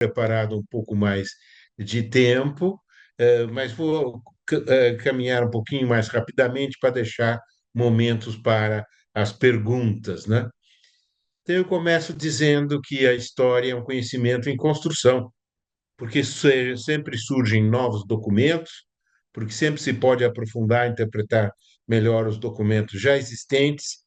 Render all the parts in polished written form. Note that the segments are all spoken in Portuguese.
preparado um pouco mais de tempo, mas vou caminhar um pouquinho mais rapidamente para deixar momentos para as perguntas, né? Então, eu começo dizendo que a história é um conhecimento em construção, porque sempre surgem novos documentos, porque sempre se pode aprofundar, interpretar melhor os documentos já existentes,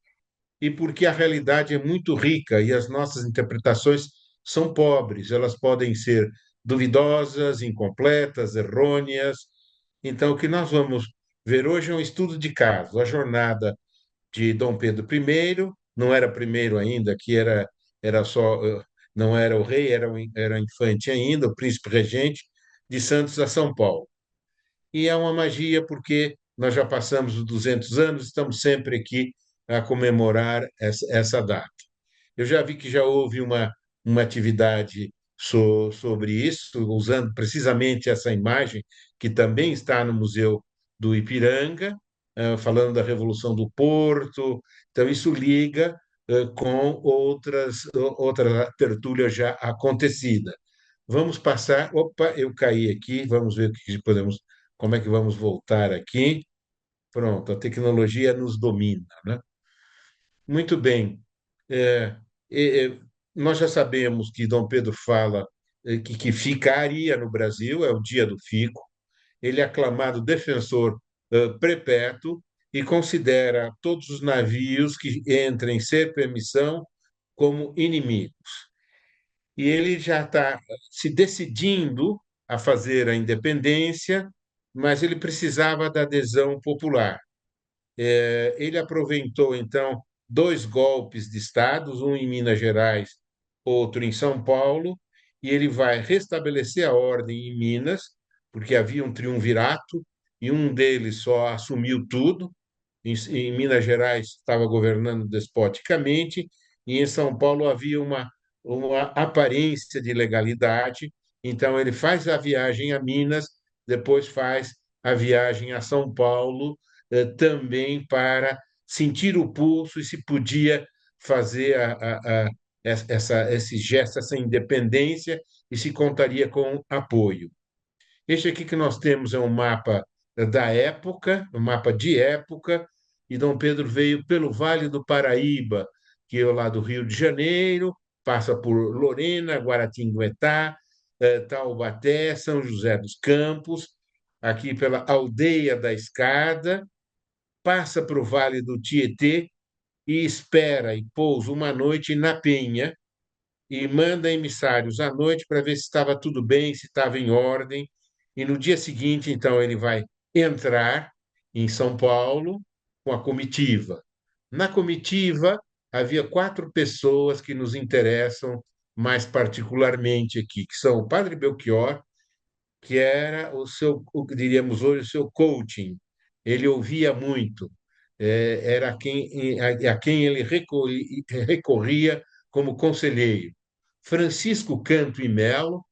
e porque a realidade é muito rica e as nossas interpretações são pobres, elas podem ser duvidosas, incompletas, errôneas. Então, o que nós vamos ver hoje é um estudo de caso, a jornada de Dom Pedro I, não era primeiro ainda, era só, não era o rei, era infante ainda, o príncipe regente, de Santos a São Paulo. E é uma magia porque nós já passamos os 200 anos, estamos sempre aqui a comemorar essa data. Eu já vi que já houve uma atividade sobre isso, usando precisamente essa imagem, que também está no Museu do Ipiranga, falando da Revolução do Porto. Então, isso liga com outra tertúlia já acontecida. Vamos passar. Opa, eu caí aqui. Vamos ver o que podemos, como é que vamos voltar aqui. Pronto, a tecnologia nos domina, né? Muito bem. É, é, nós já sabemos que Dom Pedro fala que ficaria no Brasil, é o dia do fico. Ele é aclamado defensor perpétuo e considera todos os navios que entrem sem permissão como inimigos. E ele já está se decidindo a fazer a independência, mas ele precisava da adesão popular. Ele aproveitou, então, dois golpes de estados, um em Minas Gerais, outro em São Paulo, e ele vai restabelecer a ordem em Minas, porque havia um triunvirato, e um deles só assumiu tudo. Em Minas Gerais estava governando despoticamente, e em São Paulo havia uma aparência de legalidade. Então, ele faz a viagem a Minas, depois faz a viagem a São Paulo, também para sentir o pulso e se podia fazer esse gesto, essa independência, e se contaria com apoio. Este aqui que nós temos é um mapa da época, um mapa de época, e Dom Pedro veio pelo Vale do Paraíba, que é lá do Rio de Janeiro, passa por Lorena, Guaratinguetá, Taubaté, São José dos Campos, aqui pela Aldeia da Escada, passa para o Vale do Tietê e espera e pousa uma noite na Penha e manda emissários à noite para ver se estava tudo bem, se estava em ordem. E no dia seguinte, então, ele vai entrar em São Paulo com a comitiva. Na comitiva, havia quatro pessoas que nos interessam mais particularmente aqui, que são o Padre Belchior, que era o que diríamos hoje, o seu coaching. Ele ouvia muito, era a quem ele recorria como conselheiro. Francisco Canto e Melo,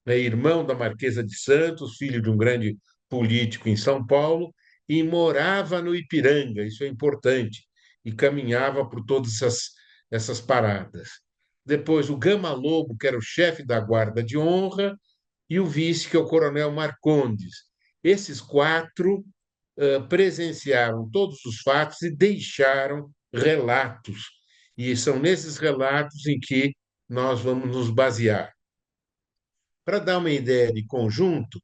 irmão da Marquesa de Santos, filho de um grande político em São Paulo, e morava no Ipiranga, isso é importante, e caminhava por todas essas paradas. Depois, o Gama Lobo, que era o chefe da guarda de honra, e o vice, que é o coronel Marcondes. Esses quatro presenciaram todos os fatos e deixaram relatos. E são nesses relatos em que nós vamos nos basear. Para dar uma ideia de conjunto,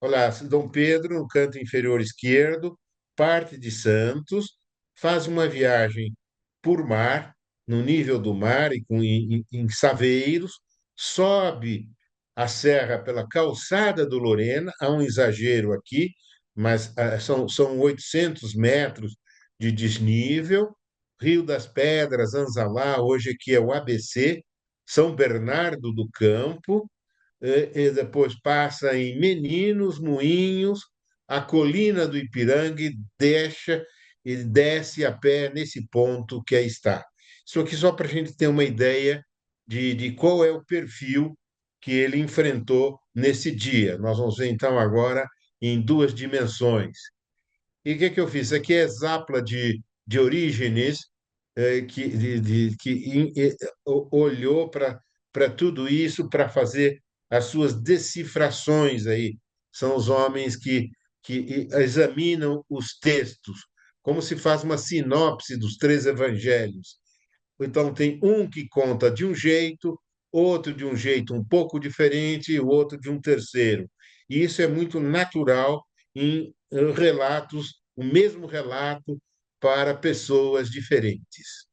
olha, Dom Pedro, no canto inferior esquerdo, parte de Santos, faz uma viagem por mar, no nível do mar e em saveiros, sobe a serra pela calçada do Lorena, há um exagero aqui, mas são 800 metros de desnível, Rio das Pedras, Anzalá, hoje aqui é o ABC, São Bernardo do Campo, e depois passa em Meninos, Moinhos, a colina do Ipiranga e desce a pé nesse ponto que aí está. Isso aqui só para a gente ter uma ideia de qual é o perfil que ele enfrentou nesse dia. Nós vamos ver então agora em duas dimensões. E o que, que eu fiz? Aqui é Zapla de Orígenes, que olhou para tudo isso para fazer as suas decifrações aí. São os homens que examinam os textos, como se faz uma sinopse dos três evangelhos. Então, tem um que conta de um jeito, outro de um jeito um pouco diferente e o outro de um terceiro. E isso é muito natural em relatos, o mesmo relato para pessoas diferentes.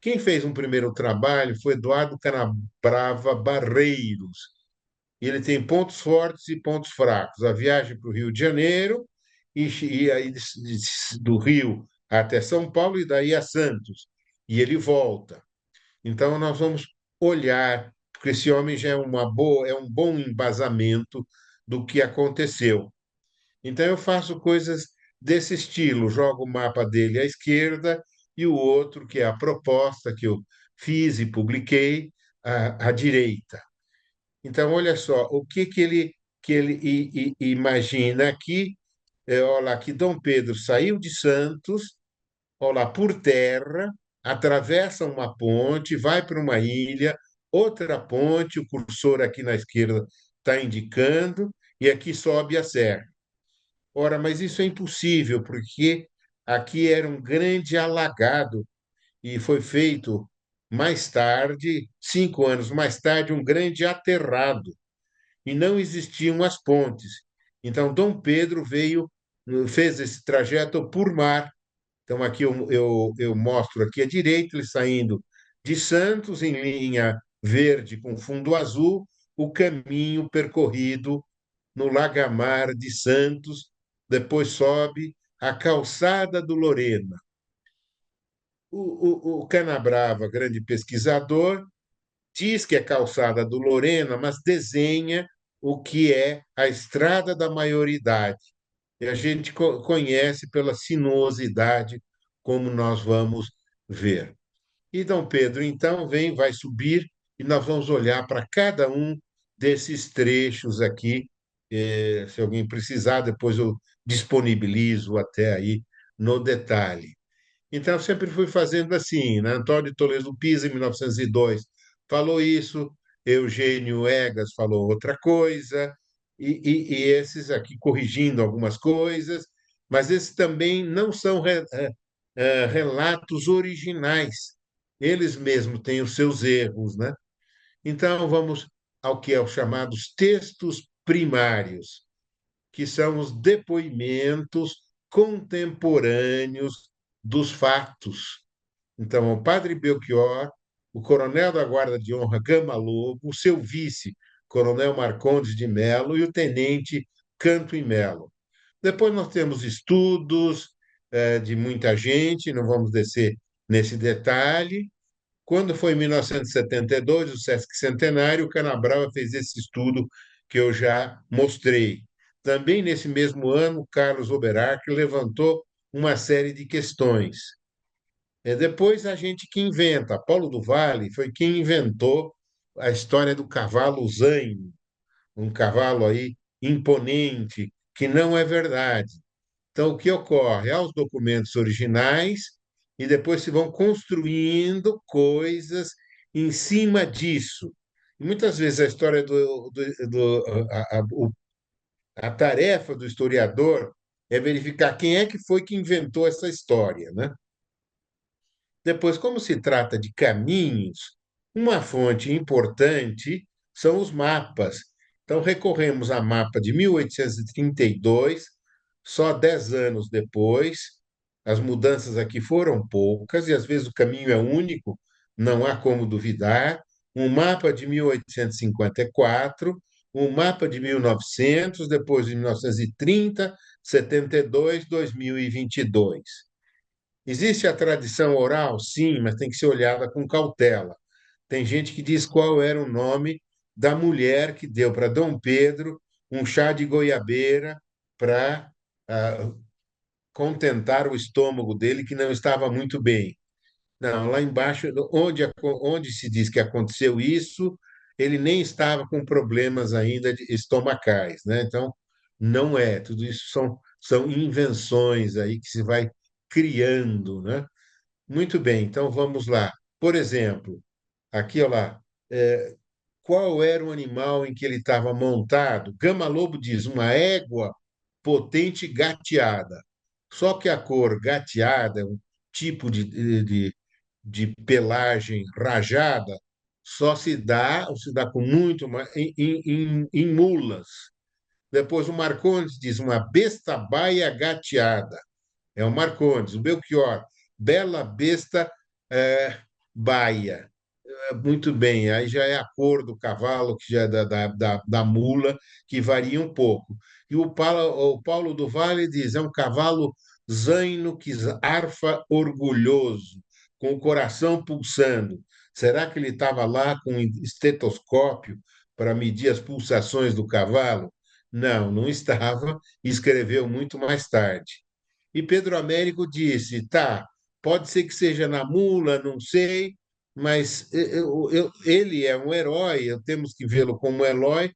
Quem fez um primeiro trabalho foi Eduardo Canabrava Barreiros. Ele tem pontos fortes e pontos fracos. A viagem para o Rio de Janeiro, e aí do Rio até São Paulo e daí a Santos. E ele volta. Então, nós vamos olhar, porque esse homem já é um bom embasamento do que aconteceu. Então, eu faço coisas desse estilo, jogo o mapa dele à esquerda e o outro, que é a proposta que eu fiz e publiquei, à direita. Então, olha só, o que ele imagina aqui, olha lá, que Dom Pedro saiu de Santos, olha lá, por terra, atravessa uma ponte, vai para uma ilha, outra ponte, o cursor aqui na esquerda está indicando, e aqui sobe a serra. Ora, mas isso é impossível, porque aqui era um grande alagado e foi feito mais tarde, 5 anos mais tarde, um grande aterrado e não existiam as pontes. Então, Dom Pedro fez esse trajeto por mar. Então, aqui eu mostro aqui à direita, ele saindo de Santos em linha verde com fundo azul, o caminho percorrido no Lagamar de Santos, depois sobe a Calçada do Lorena. O Canabrava, grande pesquisador, diz que é Calçada do Lorena, mas desenha o que é a Estrada da Maioridade. E a gente conhece pela sinuosidade, como nós vamos ver. E Dom Pedro, então, vai subir e nós vamos olhar para cada um desses trechos aqui. Se alguém precisar, depois eu disponibilizo até aí no detalhe. Então, eu sempre fui fazendo assim, né? Antônio Toledo Pisa, em 1902, falou isso, Eugênio Egas falou outra coisa, e esses aqui corrigindo algumas coisas, mas esses também não são relatos originais. Eles mesmos têm os seus erros, né? Então, vamos ao que é os chamados textos primários, que são os depoimentos contemporâneos dos fatos. Então, o padre Belchior, o coronel da Guarda de Honra Gama Lobo, o seu vice, coronel Marcondes de Melo, e o tenente Canto e Melo. Depois nós temos estudos de muita gente, não vamos descer nesse detalhe. Quando foi em 1972, o Sesc Centenário, o Canabrava fez esse estudo que eu já mostrei. Também nesse mesmo ano, Carlos Oberach levantou uma série de questões. Depois a gente que inventa. Paulo do Vale foi quem inventou a história do cavalo zaino, um cavalo aí imponente, que não é verdade. Então, o que ocorre? Há os documentos originais e depois se vão construindo coisas em cima disso. E muitas vezes a história a tarefa do historiador é verificar quem é que foi que inventou essa história, né? Depois, como se trata de caminhos, uma fonte importante são os mapas. Então, recorremos a mapa de 1832, só 10 anos depois. As mudanças aqui foram poucas e às vezes o caminho é único, não há como duvidar. Um mapa de 1854, um mapa de 1900, depois de 1930, 72, 2022. Existe a tradição oral? Sim, mas tem que ser olhada com cautela. Tem gente que diz qual era o nome da mulher que deu para Dom Pedro um chá de goiabeira para contentar o estômago dele, que não estava muito bem. Não, lá embaixo, onde se diz que aconteceu isso, ele nem estava com problemas ainda estomacais, né? Então, não é. Tudo isso são invenções aí que se vai criando, né? Muito bem, então vamos lá. Por exemplo, aqui, olha lá, qual era o animal em que ele estava montado. Gama-lobo diz uma égua potente gateada. Só que a cor gateada, um tipo de pelagem rajada, só se dá com muito em mulas. Depois o Marcondes diz uma besta baia gateada. É o Marcondes. O Belchior, bela besta baia. Muito bem, aí já é a cor do cavalo, que já é da mula, que varia um pouco. E o Paulo do Vale diz: é um cavalo zaino que arfa orgulhoso, com o coração pulsando. Será que ele estava lá com um estetoscópio para medir as pulsações do cavalo? Não, não estava, e escreveu muito mais tarde. E Pedro Américo disse: tá, pode ser que seja na mula, não sei, mas ele é um herói, temos que vê-lo como herói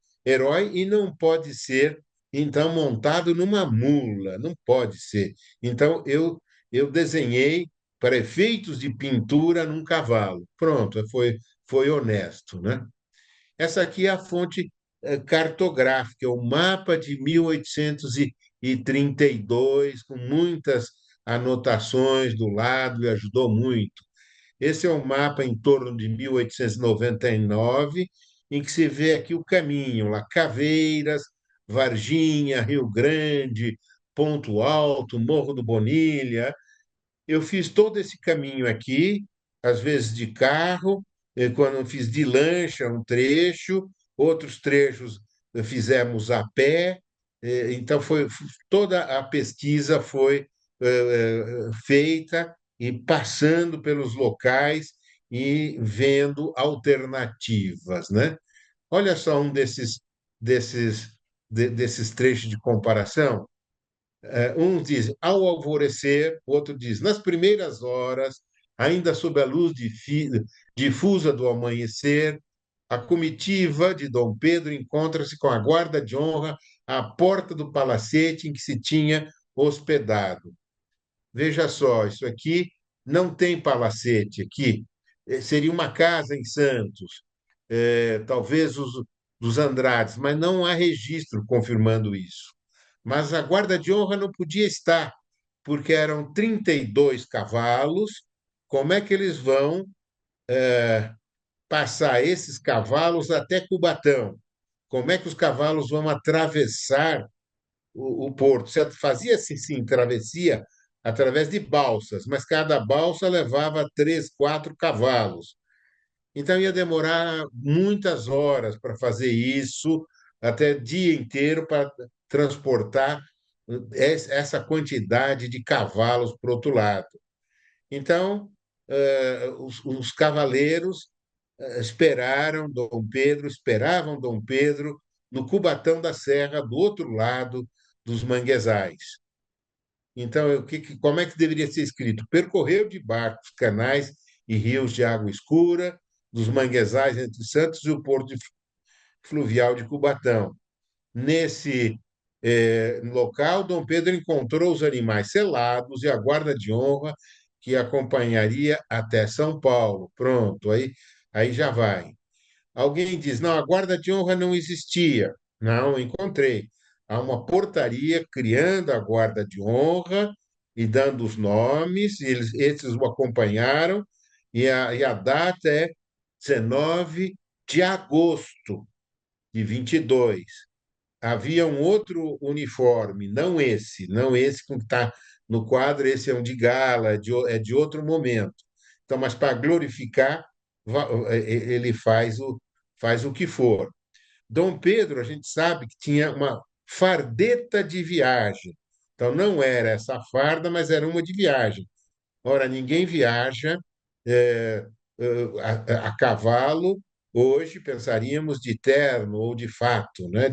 e não pode ser, então, montado numa mula, não pode ser. Então, eu desenhei para efeitos de pintura num cavalo. Pronto, foi honesto, né? Essa aqui é a fonte cartográfica, o mapa de 1832, com muitas anotações do lado, e ajudou muito. Esse é o mapa em torno de 1899, em que se vê aqui o caminho, lá Caveiras, Varginha, Rio Grande, Ponto Alto, Morro do Bonilha. Eu fiz todo esse caminho aqui, às vezes de carro, quando eu fiz de lancha um trecho, outros trechos fizemos a pé. Então toda a pesquisa foi feita e passando pelos locais e vendo alternativas, né? Olha só um desses trechos de comparação. Um diz ao alvorecer, o outro diz nas primeiras horas, ainda sob a luz difusa do amanhecer, a comitiva de Dom Pedro encontra-se com a guarda de honra à porta do palacete em que se tinha hospedado. Veja só, isso aqui não tem palacete aqui. Seria uma casa em Santos, talvez dos Andrades, mas não há registro confirmando isso. Mas a guarda de honra não podia estar, porque eram 32 cavalos. Como é que eles vão passar esses cavalos até Cubatão? Como é que os cavalos vão atravessar o porto? Fazia-se, sim, travessia através de balsas, mas cada balsa levava três, quatro cavalos. Então ia demorar muitas horas para fazer isso, até dia inteiro para transportar essa quantidade de cavalos para o outro lado. Então, os cavaleiros esperavam Dom Pedro no Cubatão da Serra, do outro lado dos manguezais. Então, como é que deveria ser escrito? Percorreu de barcos, canais e rios de água escura, dos manguezais entre Santos e o porto fluvial de Cubatão. Nesse local, Dom Pedro encontrou os animais selados e a guarda de honra que acompanharia até São Paulo. Pronto, aí já vai. Alguém diz: não, a guarda de honra não existia. Não, encontrei. Há uma portaria criando a guarda de honra e dando os nomes, e esses o acompanharam, e a data é 19 de agosto de 22. Havia um outro uniforme, não esse que está no quadro, esse é um de gala, é de outro momento. Então, mas para glorificar, ele faz o que for. Dom Pedro, a gente sabe que tinha uma fardeta de viagem. Então, não era essa farda, mas era uma de viagem. Ora, ninguém viaja eh, a cavalo. Hoje pensaríamos de terno ou de fato, né?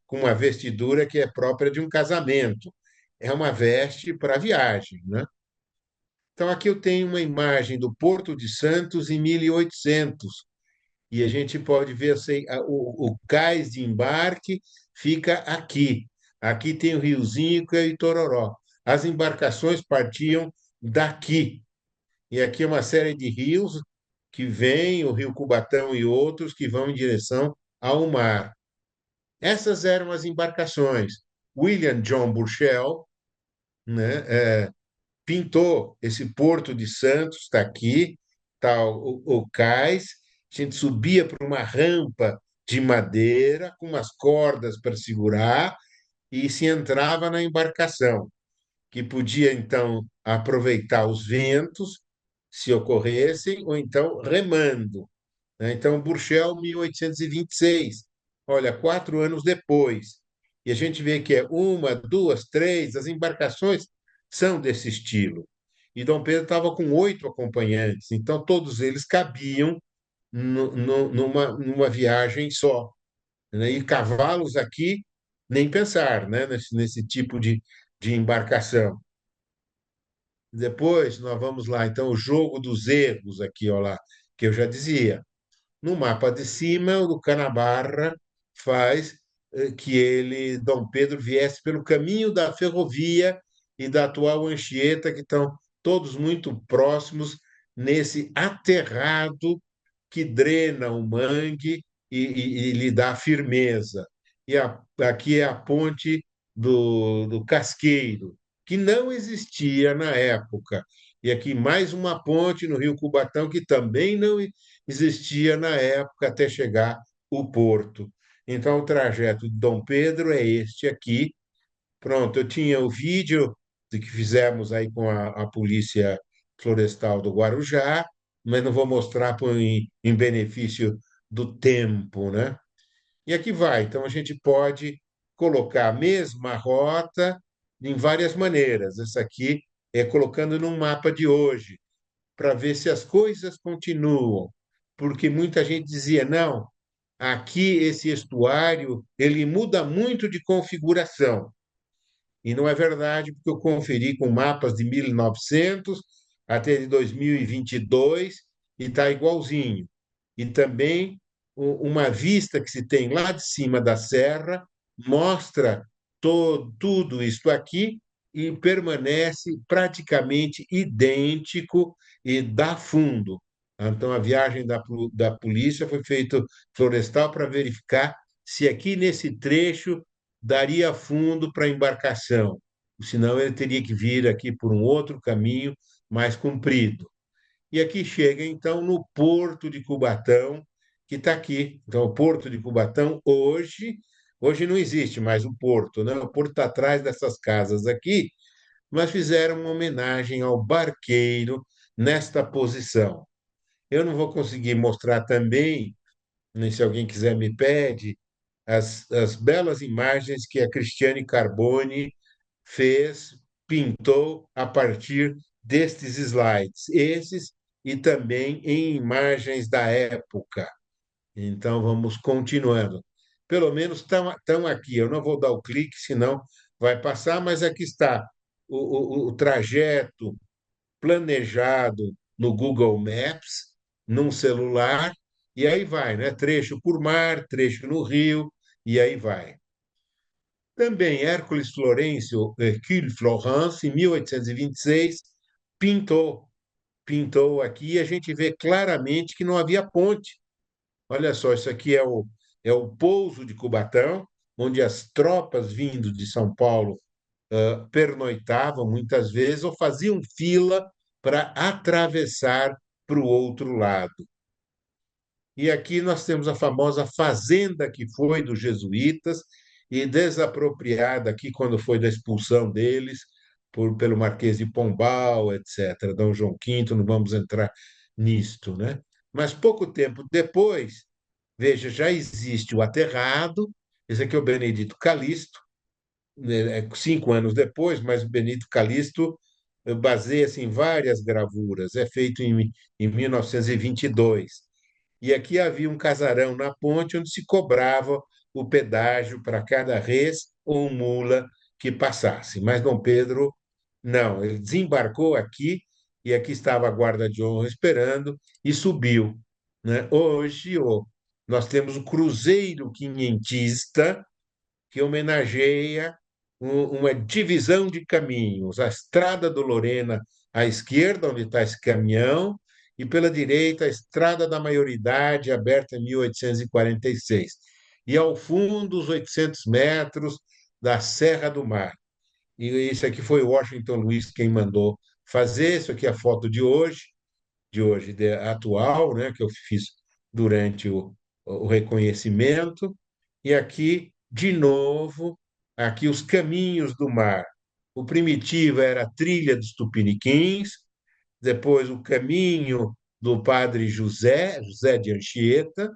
Com uma vestidura que é própria de um casamento. É uma veste para viagem, né? Então, aqui eu tenho uma imagem do Porto de Santos em 1800 e a gente pode ver assim, o cais de embarque fica aqui. Aqui tem o riozinho que é Itororó. As embarcações partiam daqui. E aqui é uma série de rios que vem o Rio Cubatão e outros que vão em direção ao mar. Essas eram as embarcações. William John Burchell, né, pintou esse Porto de Santos, está aqui, está o cais. A gente subia por uma rampa de madeira com umas cordas para segurar e se entrava na embarcação, que podia então aproveitar os ventos, se ocorressem, ou então remando, né? Então, Burchell, 1826, olha, 4 anos depois. E a gente vê que é uma, duas, três, as embarcações são desse estilo. E Dom Pedro estava com 8 acompanhantes, então todos eles cabiam numa viagem só, né? E cavalos aqui, nem pensar, né? Nesse tipo de embarcação. Depois, nós vamos lá, então, o jogo dos erros aqui, ó lá, que eu já dizia. No mapa de cima, o do Canabarra faz que Dom Pedro, viesse pelo caminho da ferrovia e da atual Anchieta, que estão todos muito próximos nesse aterrado que drena o mangue e lhe dá firmeza. Aqui é a ponte do Casqueiro, que não existia na época. E aqui mais uma ponte no Rio Cubatão, que também não existia na época, até chegar o porto. Então, o trajeto de Dom Pedro é este aqui. Pronto, eu tinha o vídeo de que fizemos aí com a Polícia Florestal do Guarujá, mas não vou mostrar em benefício do tempo, né? E aqui vai. Então, a gente pode colocar a mesma rota em várias maneiras. Essa aqui é colocando num mapa de hoje, para ver se as coisas continuam. Porque muita gente dizia, não, aqui esse estuário, ele muda muito de configuração. E não é verdade, porque eu conferi com mapas de 1900 até de 2022 e está igualzinho. E também uma vista que se tem lá de cima da serra mostra tudo isso aqui e permanece praticamente idêntico e dá fundo. Então, a viagem da polícia foi feita florestal para verificar se aqui nesse trecho daria fundo para a embarcação, senão ele teria que vir aqui por um outro caminho mais comprido. E aqui chega, então, no Porto de Cubatão, que está aqui. Então, o Porto de Cubatão, hoje não existe mais o porto, né? O porto está atrás dessas casas aqui, mas fizeram uma homenagem ao barqueiro nesta posição. Eu não vou conseguir mostrar também, né, se alguém quiser me pede, as belas imagens que a Cristiane Carbone fez, pintou a partir destes slides, esses e também em imagens da época. Então, vamos continuando. Pelo menos estão aqui. Eu não vou dar o clique, senão vai passar, mas aqui está o trajeto planejado no Google Maps, num celular, e aí vai, né? Trecho por mar, trecho no rio, e aí vai. Também Hércules Florencio Hercule Florence, em 1826, pintou. Pintou aqui e a gente vê claramente que não havia ponte. Olha só, isso aqui é o pouso de Cubatão, onde as tropas vindo de São Paulo pernoitavam muitas vezes ou faziam fila para atravessar para o outro lado. E aqui nós temos a famosa fazenda que foi dos jesuítas e desapropriada aqui quando foi da expulsão deles pelo Marquês de Pombal, etc. Dom João V, não vamos entrar nisto, né? Mas pouco tempo depois, veja, já existe o aterrado, esse aqui é o Benedito Calixto, né, 5 anos depois, mas o Benedito Calixto baseia-se em várias gravuras, é feito em 1922. E aqui havia um casarão na ponte onde se cobrava o pedágio para cada res ou mula que passasse. Mas Dom Pedro, não, ele desembarcou aqui e aqui estava a guarda de honra esperando e subiu, né? Hoje, nós temos o Cruzeiro Quinhentista, que homenageia uma divisão de caminhos. A Estrada do Lorena à esquerda, onde está esse caminhão, e pela direita a Estrada da Maioridade, aberta em 1846. E ao fundo, os 800 metros da Serra do Mar. E isso aqui foi o Washington Luiz quem mandou fazer. Isso aqui é a foto atual, né, que eu fiz durante o reconhecimento. E aqui, de novo, aqui os caminhos do mar. O primitivo era a trilha dos Tupiniquins, depois o caminho do Padre José, José de Anchieta,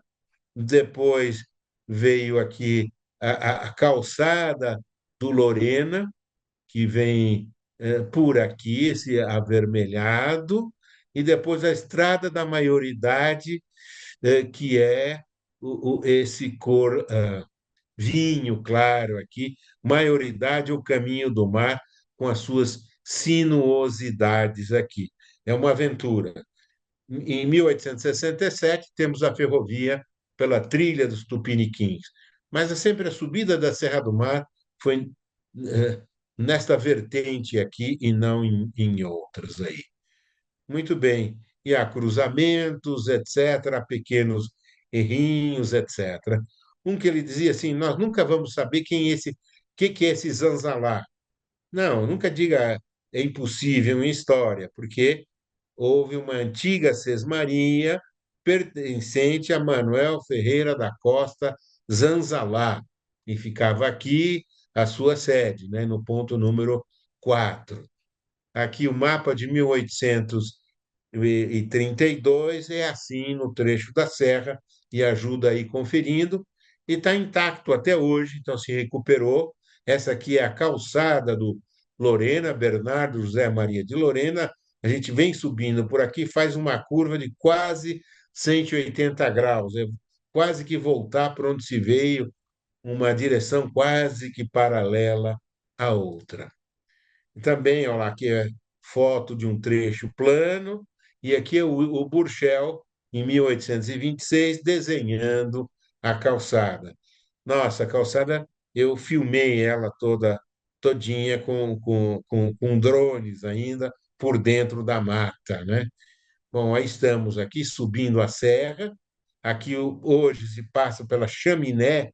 depois veio aqui a calçada do Lorena, que vem por aqui, esse avermelhado, e depois a Estrada da Maioridade, que é esse cor vinho claro aqui, maioridade, o caminho do mar, com as suas sinuosidades aqui. É uma aventura. Em 1867, temos a ferrovia pela trilha dos Tupiniquins, mas é sempre a subida da Serra do Mar foi nesta vertente aqui e não em outras aí. Muito bem. E há cruzamentos, etc., pequenos errinhos, etc. Um que ele dizia assim: nós nunca vamos saber quem é esse, que é esse Zanzalá. Não, nunca diga é impossível em história, porque houve uma antiga sesmaria pertencente a Manuel Ferreira da Costa Zanzalá, e ficava aqui a sua sede, né, no ponto número 4. Aqui o mapa de 1832 é assim no trecho da serra e ajuda aí conferindo e está intacto até hoje, então se recuperou. Essa aqui é a calçada do Lorena, Bernardo José Maria de Lorena. A gente vem subindo por aqui, faz uma curva de quase 180 graus, é quase que voltar para onde se veio, uma direção quase que paralela à outra. Também, olha lá, aqui é foto de um trecho plano, e aqui é o Burchell, em 1826, desenhando a calçada. Nossa, a calçada, eu filmei ela toda, todinha com drones ainda por dentro da mata, né? Bom, aí estamos aqui subindo a serra. Aqui hoje se passa pela chaminé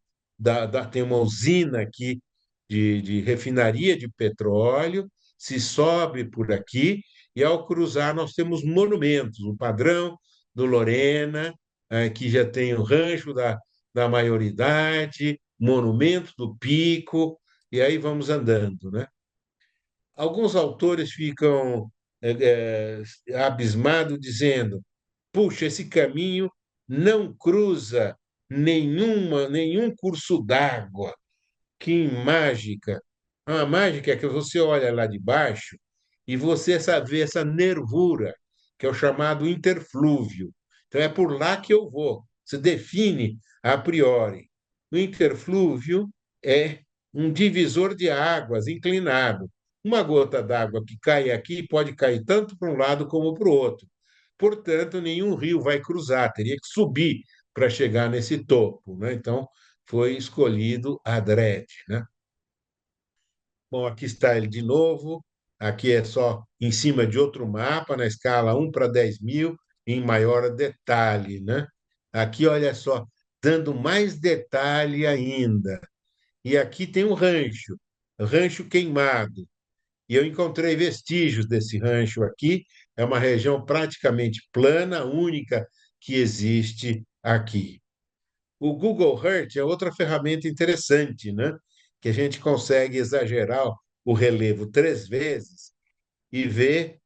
tem uma usina aqui de refinaria de petróleo, se sobe por aqui e ao cruzar nós temos monumentos, o padrão do Lorena, que já tem o rancho da maioridade, monumento do Pico, e aí vamos andando, né? Alguns autores ficam abismados, dizendo: puxa, esse caminho não cruza nenhum curso d'água. Que mágica! A mágica é que você olha lá de baixo e você vê essa nervura, que é o chamado interflúvio. Então é por lá que eu vou. Se define a priori. O interflúvio é um divisor de águas inclinado. Uma gota d'água que cai aqui pode cair tanto para um lado como para o outro. Portanto, nenhum rio vai cruzar, teria que subir para chegar nesse topo, né? Então, foi escolhido adrede, né? Bom, aqui está ele de novo. Aqui é só em cima de outro mapa, na escala 1 para 10.000, em maior detalhe, né? Aqui, olha só, dando mais detalhe ainda. E aqui tem um rancho queimado. E eu encontrei vestígios desse rancho aqui. É uma região praticamente plana, única que existe aqui. O Google Earth é outra ferramenta interessante, né? Que a gente consegue exagerar o relevo 3 vezes e ver,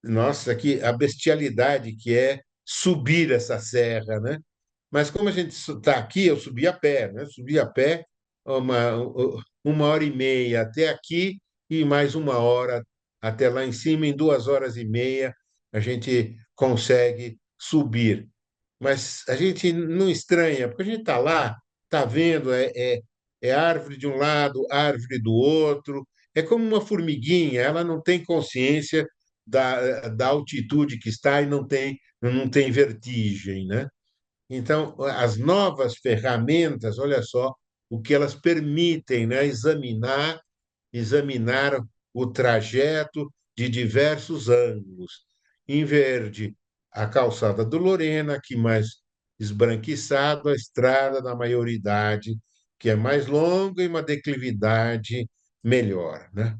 nossa, que a bestialidade que é subir essa serra, né? Mas como a gente está aqui, eu subi a pé, né? Subi a pé uma, uma hora e meia até aqui e mais uma hora até lá em cima. Em 2 horas e meia a gente consegue subir, mas a gente não estranha, porque a gente está lá, está vendo, é árvore de um lado, árvore do outro, é como uma formiguinha, ela não tem consciência da altitude que está e não tem vertigem, né? Então, as novas ferramentas, olha só o que elas permitem, né? Examinar o trajeto de diversos ângulos. Em verde, a calçada do Lorena, aqui mais esbranquiçado, a estrada da maioridade, que é mais longa e uma declividade melhor, né?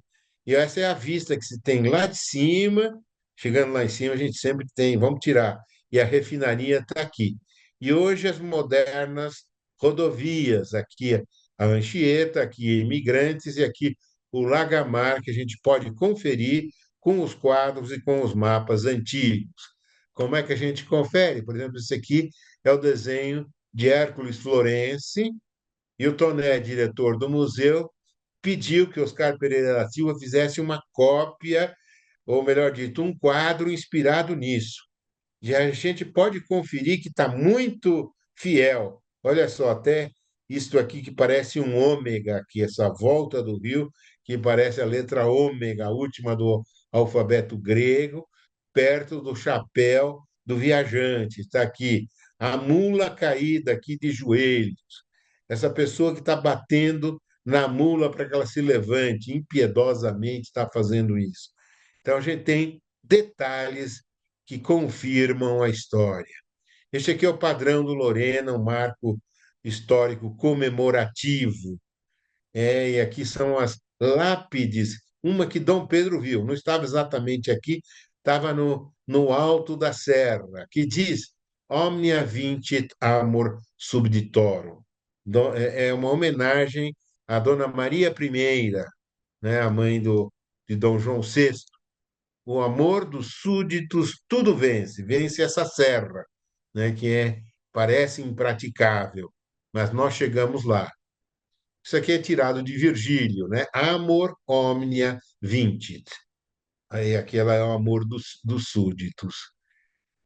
E essa é a vista que se tem lá de cima. Chegando lá em cima, a gente sempre tem, vamos tirar, e a refinaria está aqui. E hoje as modernas rodovias, aqui a Anchieta, aqui Imigrantes e aqui o Lagamar, que a gente pode conferir com os quadros e com os mapas antigos. Como é que a gente confere? Por exemplo, esse aqui é o desenho de Hércules Florence, e o Toné, diretor do museu, pediu que Oscar Pereira da Silva fizesse uma cópia, ou melhor dito, um quadro inspirado nisso. E a gente pode conferir que está muito fiel. Olha só, até isto aqui que parece um ômega, aqui, essa volta do rio, que parece a letra ômega, a última do alfabeto grego, perto do chapéu do viajante. Está aqui a mula caída aqui de joelhos. Essa pessoa que está batendo na mula para que ela se levante, impiedosamente está fazendo isso. Então a gente tem detalhes que confirmam a história. Este aqui é o padrão do Lorena, um marco histórico comemorativo. E aqui são as lápides, uma que Dom Pedro viu, não estava exatamente aqui, estava no alto da serra, que diz Omnia vincit amor subditorum. É uma homenagem à Dona Maria I, né, a mãe de Dom João VI. O amor dos súditos tudo vence, vence essa serra, né, parece impraticável, mas nós chegamos lá. Isso aqui é tirado de Virgílio, né? Amor omnia vincit. Aí aquela é o amor dos súditos.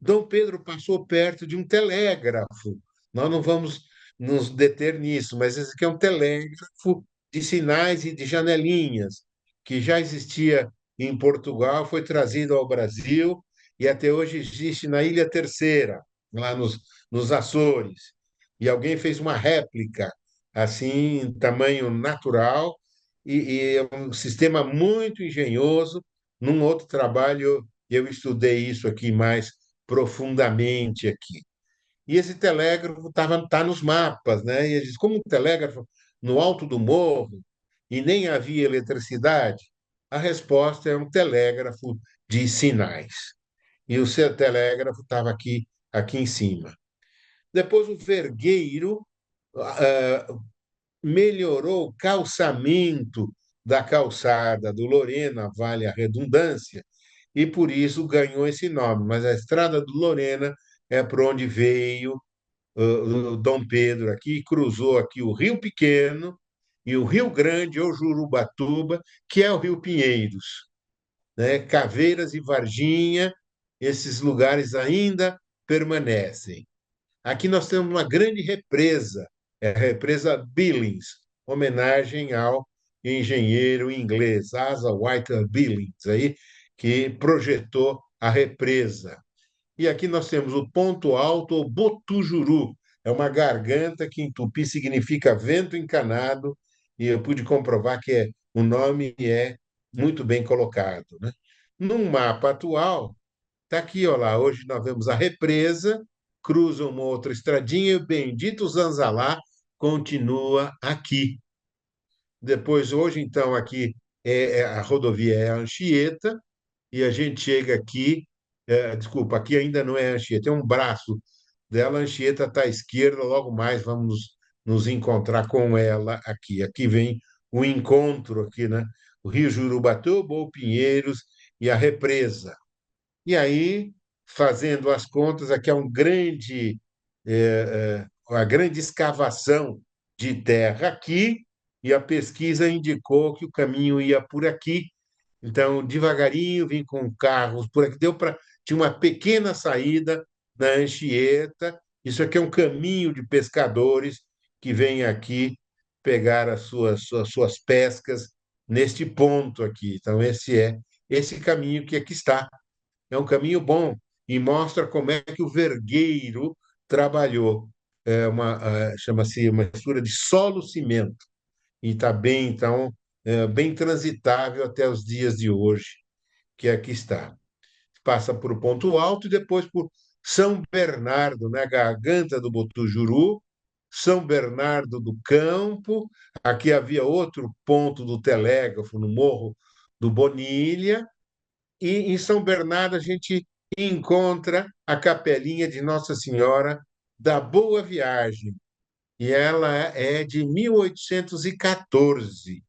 Dom Pedro passou perto de um telégrafo. Nós não vamos nos deter nisso, mas esse aqui é um telégrafo de sinais e de janelinhas, que já existia em Portugal, foi trazido ao Brasil e até hoje existe na Ilha Terceira, lá nos Açores. E alguém fez uma réplica, assim, em tamanho natural, e é um sistema muito engenhoso. Num outro trabalho, eu estudei isso aqui mais profundamente aqui. E esse telégrafo tá nos mapas, né? E eles dizem, como um telégrafo no alto do morro e nem havia eletricidade, a resposta é um telégrafo de sinais. E o seu telégrafo estava aqui em cima. Depois o vergueiro melhorou o calçamento da calçada do Lorena, vale a redundância, e por isso ganhou esse nome. Mas a Estrada do Lorena é por onde veio o Dom Pedro aqui, cruzou aqui o Rio Pequeno e o Rio Grande, ou Jurubatuba, que é o Rio Pinheiros, né? Caveiras e Varginha, esses lugares ainda permanecem. Aqui nós temos uma grande represa, é a represa Billings, homenagem ao engenheiro inglês Asa White Billings, aí, que projetou a represa. E aqui nós temos o ponto alto, ou Botujuru. É uma garganta que em tupi significa vento encanado, e eu pude comprovar que o nome é muito bem colocado, né? Num mapa atual, está aqui, ó lá, hoje nós vemos a represa, cruza uma outra estradinha e o bendito Zanzalá continua aqui. Depois, hoje, então, aqui a rodovia é a Anchieta, e a gente chega aqui, desculpa, aqui ainda não é Anchieta, é um braço dela, a Anchieta está à esquerda, logo mais vamos nos encontrar com ela aqui. Aqui vem o encontro aqui, né? O Rio Jurubatuba, o Pinheiros e a represa. E aí, fazendo as contas, aqui é uma grande escavação de terra aqui, e a pesquisa indicou que o caminho ia por aqui. Então, devagarinho, vim com carros por aqui. Tinha uma pequena saída da Anchieta. Isso aqui é um caminho de pescadores que vêm aqui pegar as suas pescas neste ponto aqui. Então, esse caminho que aqui está. É um caminho bom e mostra como é que o vergueiro trabalhou. Chama-se uma mistura de solo-cimento e está bem, então, bem transitável até os dias de hoje, que aqui está. passa por Ponto Alto e depois por São Bernardo, né? Garganta do Botujuru, São Bernardo do Campo. Aqui havia outro ponto do telégrafo no Morro do Bonilha. E em São Bernardo a gente encontra a capelinha de Nossa Senhora da Boa Viagem. E ela é de 1814.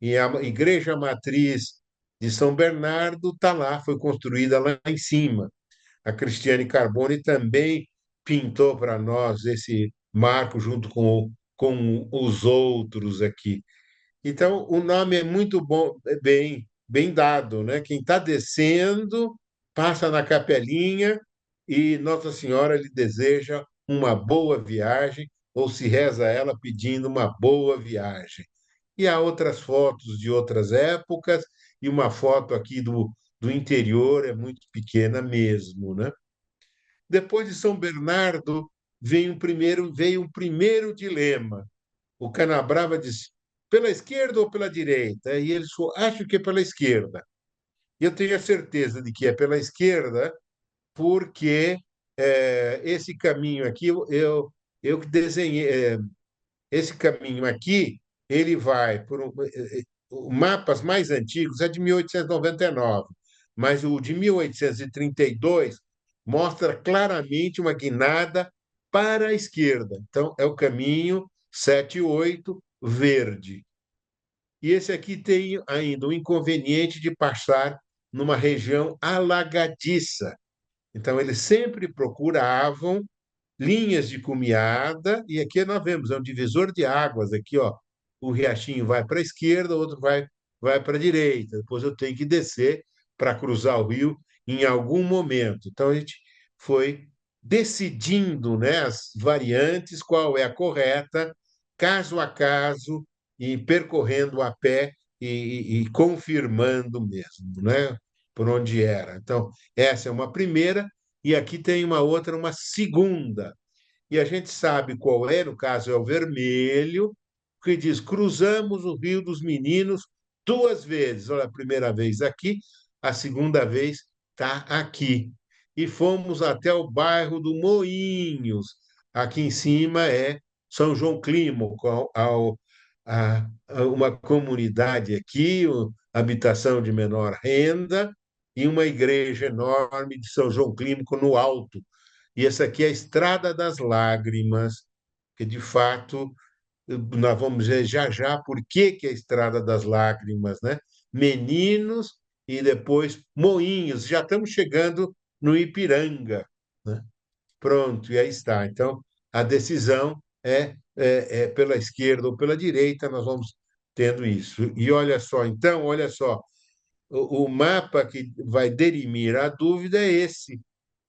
E a igreja matriz de São Bernardo está lá, foi construída lá em cima. A Cristiane Carbone também pintou para nós esse marco junto com os outros aqui. Então, o nome é muito bom, é bem dado, né? Quem está descendo passa na capelinha e Nossa Senhora lhe deseja uma boa viagem, ou se reza a ela pedindo uma boa viagem. E há outras fotos de outras épocas, e uma foto aqui do interior é muito pequena mesmo, né? Depois de São Bernardo, veio um primeiro dilema. O Canabrava diz, pela esquerda ou pela direita? E ele falou, acho que é pela esquerda. E eu tenho a certeza de que é pela esquerda, porque esse caminho aqui, eu que desenhei, esse caminho aqui, ele vai por mapas mais antigos, é de 1899, mas o de 1832 mostra claramente uma guinada para a esquerda. Então, é o caminho 78 verde. E esse aqui tem ainda o inconveniente de passar numa região alagadiça. Então, eles sempre procuravam linhas de cumeada, e aqui nós vemos, é um divisor de águas. Aqui, ó, o riachinho vai para a esquerda, o outro vai para a direita. Depois eu tenho que descer para cruzar o rio em algum momento. Então, a gente foi decidindo, né, as variantes, qual é a correta, caso a caso, e percorrendo a pé e confirmando mesmo, né, por onde era. Então, essa é uma primeira, e aqui tem uma outra, uma segunda. E a gente sabe qual é, no caso é o vermelho, que diz: cruzamos o Rio dos Meninos duas vezes. Olha, a primeira vez aqui, a segunda vez está aqui. E fomos até o bairro do Moinhos. Aqui em cima é São João Clímaco, uma comunidade aqui, habitação de menor renda, e uma igreja enorme de São João Clímaco no alto. E essa aqui é a Estrada das Lágrimas, que de fato nós vamos ver já já por que é a Estrada das Lágrimas, né? Meninos e depois Moinhos. Já estamos chegando no Ipiranga, né? Pronto, e aí está. Então, a decisão é pela esquerda ou pela direita, nós vamos tendo isso. E olha só, então, olha só, o mapa que vai dirimir a dúvida é esse.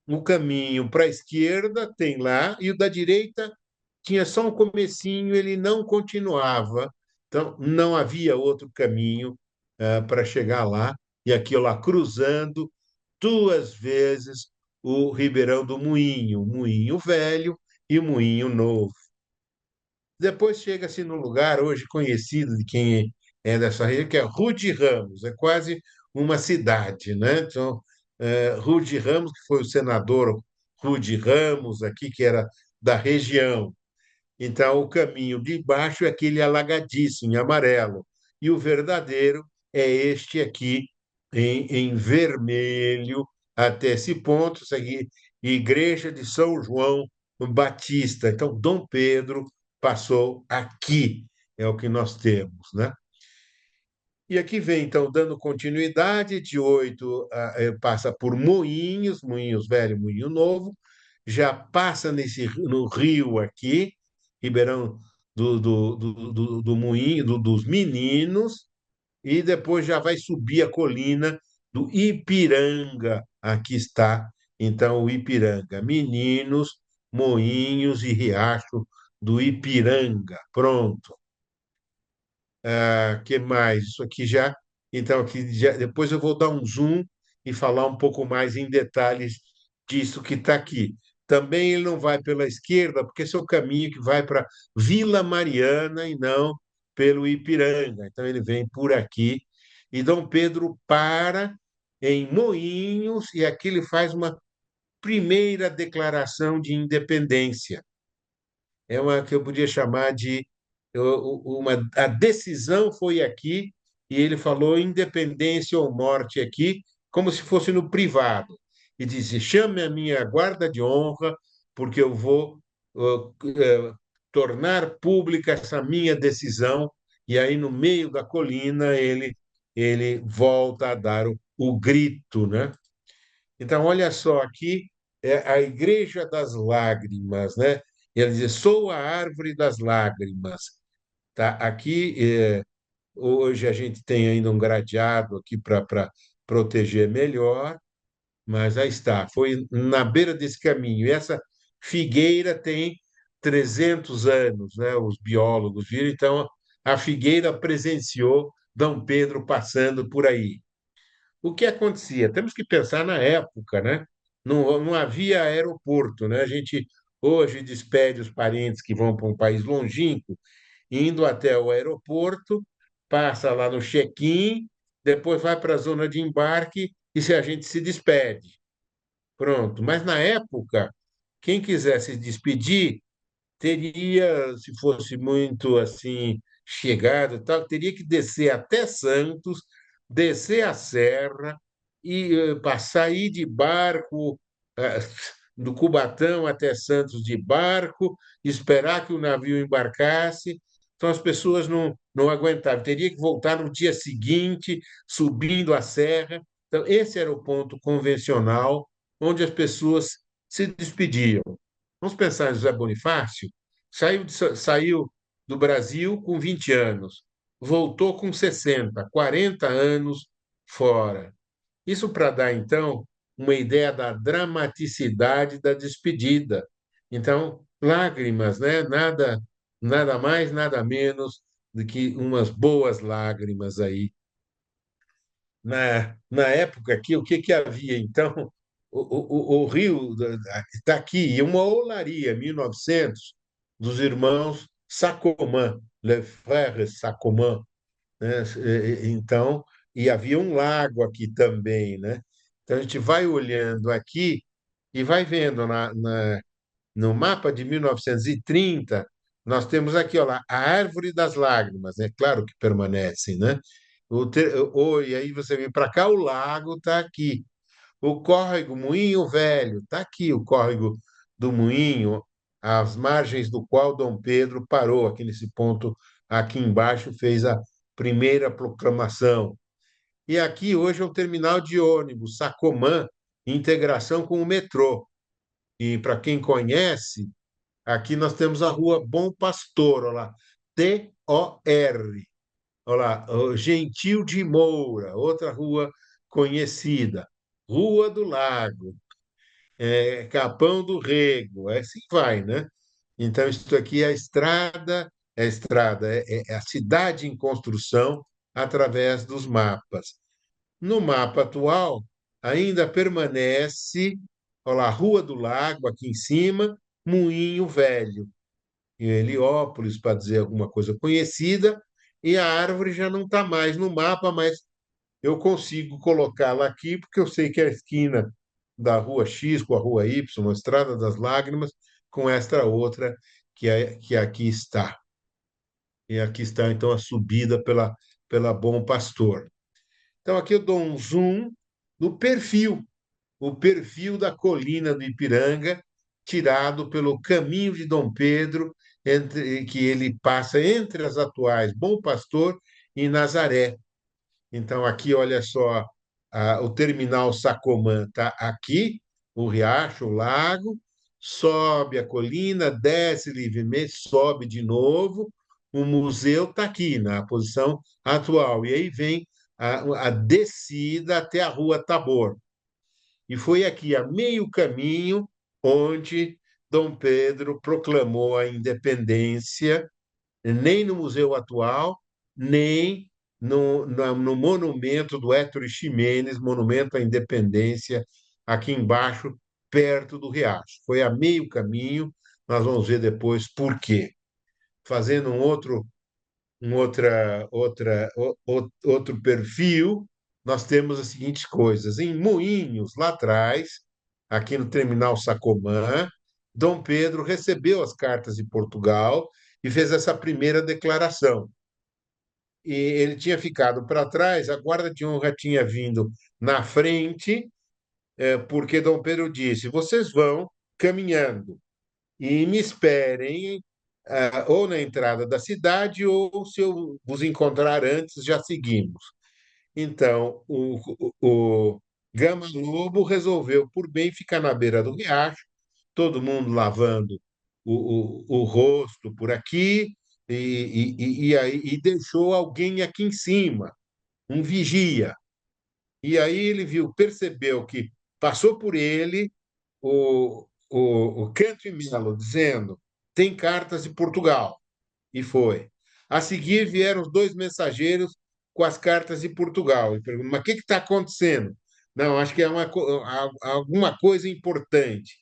O caminho para a esquerda tem lá, e o da direita tinha só um comecinho, ele não continuava. Então, não havia outro caminho para chegar lá. E aqui, lá, cruzando duas vezes o Ribeirão do Moinho, o Moinho Velho e o Moinho Novo. Depois chega-se num lugar hoje conhecido de quem é dessa região, que é Rude Ramos, é quase uma cidade, né? Então, Rude Ramos, que foi o senador Rude Ramos, aqui, que era da região. Então, o caminho de baixo é aquele alagadiço, em amarelo, e o verdadeiro é este aqui, em vermelho, até esse ponto, isso aqui, Igreja de São João Batista. Então, Dom Pedro passou aqui, é o que nós temos, né? E aqui vem, então, dando continuidade, de 8 passa por Moinhos, Moinhos Velho, Moinho Novo, já passa no rio aqui, Ribeirão do Moinho, dos Meninos, e depois já vai subir a colina do Ipiranga. Aqui está, então, o Ipiranga. Meninos, Moinhos e Riacho do Ipiranga. Pronto. Que mais? Isso aqui já. Então, aqui já, depois eu vou dar um zoom e falar um pouco mais em detalhes disso que está aqui. Também ele não vai pela esquerda, porque esse é o caminho que vai para Vila Mariana e não pelo Ipiranga. Então, ele vem por aqui. E Dom Pedro para em Moinhos, e aqui ele faz uma primeira declaração de independência. É uma que eu podia chamar de a decisão foi aqui, e ele falou independência ou morte aqui, como se fosse no privado. E disse: chame a minha guarda de honra, porque eu vou tornar pública essa minha decisão. E aí, no meio da colina, ele volta a dar o grito, né? Então, olha só, aqui é a Igreja das Lágrimas, né? Ele diz: sou a árvore das lágrimas. Tá? Aqui, hoje a gente tem ainda um gradeado aqui para proteger melhor, mas aí está, foi na beira desse caminho. E essa figueira tem 300 anos, né? Os biólogos viram, então a figueira presenciou Dom Pedro passando por aí. O que acontecia? Temos que pensar na época, né? Não havia aeroporto, né? A gente hoje despede os parentes que vão para um país longínquo, indo até o aeroporto, passa lá no check-in, depois vai para a zona de embarque e se a gente se despede. Pronto. Mas na época, quem quisesse se despedir teria, se fosse muito assim chegado, e tal, teria que descer até Santos, descer a serra e passar aí de barco eh, do Cubatão até Santos de barco, esperar que o navio embarcasse. Então as pessoas não aguentavam, teria que voltar no dia seguinte, subindo a serra. Então esse era o ponto convencional onde as pessoas se despediam. Vamos pensar em José Bonifácio, saiu do Brasil com 20 anos, voltou com 60, 40 anos fora. Isso para dar, então, uma ideia da dramaticidade da despedida. Então, lágrimas, né? Nada mais, nada menos do que umas boas lágrimas aí na época aqui, o que havia? Então, o Rio está aqui, e uma olaria, 1900, dos irmãos Sacomã, Les Frères Sacomã, né? Então, e havia um lago aqui também, né? Então, a gente vai olhando aqui e vai vendo no mapa de 1930, nós temos aqui, ó lá, a Árvore das Lágrimas, é claro que permanecem, né? E aí você vem para cá, o lago está aqui. O córrego Moinho Velho, está aqui o córrego do Moinho, às margens do qual Dom Pedro parou, aqui nesse ponto, aqui embaixo, fez a primeira proclamação. E aqui hoje é o terminal de ônibus, Sacomã, em integração com o metrô. E para quem conhece, aqui nós temos a rua Bom Pastor, olha lá, T-O-R. Olha lá, o Gentil de Moura, outra rua conhecida. Rua do Lago, Capão do Rego, assim vai, né? Então, isso aqui é a estrada, é a cidade em construção através dos mapas. No mapa atual, ainda permanece, olha lá, Rua do Lago, aqui em cima, Moinho Velho em Heliópolis, para dizer alguma coisa conhecida, e a árvore já não está mais no mapa, mas eu consigo colocá-la aqui, porque eu sei que é a esquina da Rua X com a Rua Y, a Estrada das Lágrimas, com esta outra que aqui está. E aqui está, então, a subida pela Bom Pastor. Então, aqui eu dou um zoom no perfil, o perfil da colina do Ipiranga, tirado pelo caminho de Dom Pedro, que ele passa entre as atuais Bom Pastor e Nazaré. Então, aqui, olha só, o terminal Sacomã está aqui, o riacho, o lago, sobe a colina, desce livremente, sobe de novo, o museu está aqui, na posição atual. E aí vem a descida até a Rua Tabor. E foi aqui, a meio caminho, onde Dom Pedro proclamou a independência, nem no museu atual, nem no monumento do Héctor Ximenes, monumento à independência, aqui embaixo, perto do Riacho. Foi a meio caminho, nós vamos ver depois por quê. Fazendo outro perfil, nós temos as seguintes coisas. Em Moinhos, lá atrás, aqui no terminal Sacomã, Dom Pedro recebeu as cartas de Portugal e fez essa primeira declaração. E ele tinha ficado para trás, a guarda de honra tinha vindo na frente, porque Dom Pedro disse: vocês vão caminhando e me esperem, ou na entrada da cidade, ou se eu vos encontrar antes, já seguimos. Então, o Gama Lobo resolveu, por bem, ficar na beira do riacho, todo mundo lavando o rosto por aqui, e deixou alguém aqui em cima, um vigia. E aí ele viu, percebeu que passou por ele o Canto e Melo, dizendo: tem cartas de Portugal. E foi. A seguir vieram os dois mensageiros com as cartas de Portugal. E perguntam: mas o que está acontecendo? Não, acho que é alguma coisa importante.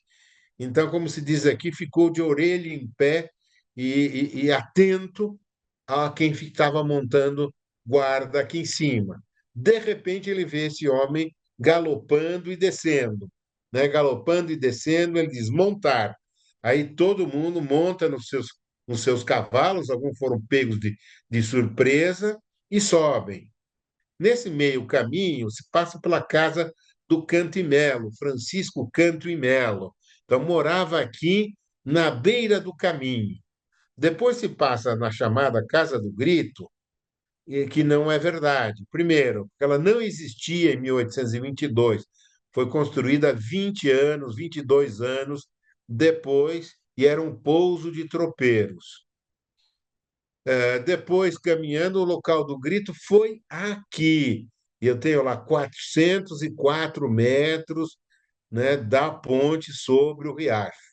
Então, como se diz aqui, ficou de orelha em pé e atento a quem estava montando guarda aqui em cima. De repente, ele vê esse homem galopando e descendo, né? Galopando e descendo, ele diz: montar. Aí todo mundo monta nos seus cavalos, alguns foram pegos de surpresa e sobem. Nesse meio caminho, se passa pela casa do Canto e Melo, Francisco Canto e Melo. Então, morava aqui na beira do caminho. Depois se passa na chamada Casa do Grito, que não é verdade. Primeiro, porque ela não existia em 1822. Foi construída 20 anos, 22 anos depois, e era um pouso de tropeiros. Depois, caminhando, o local do grito foi aqui. E eu tenho lá 404 metros, né, da ponte sobre o riacho.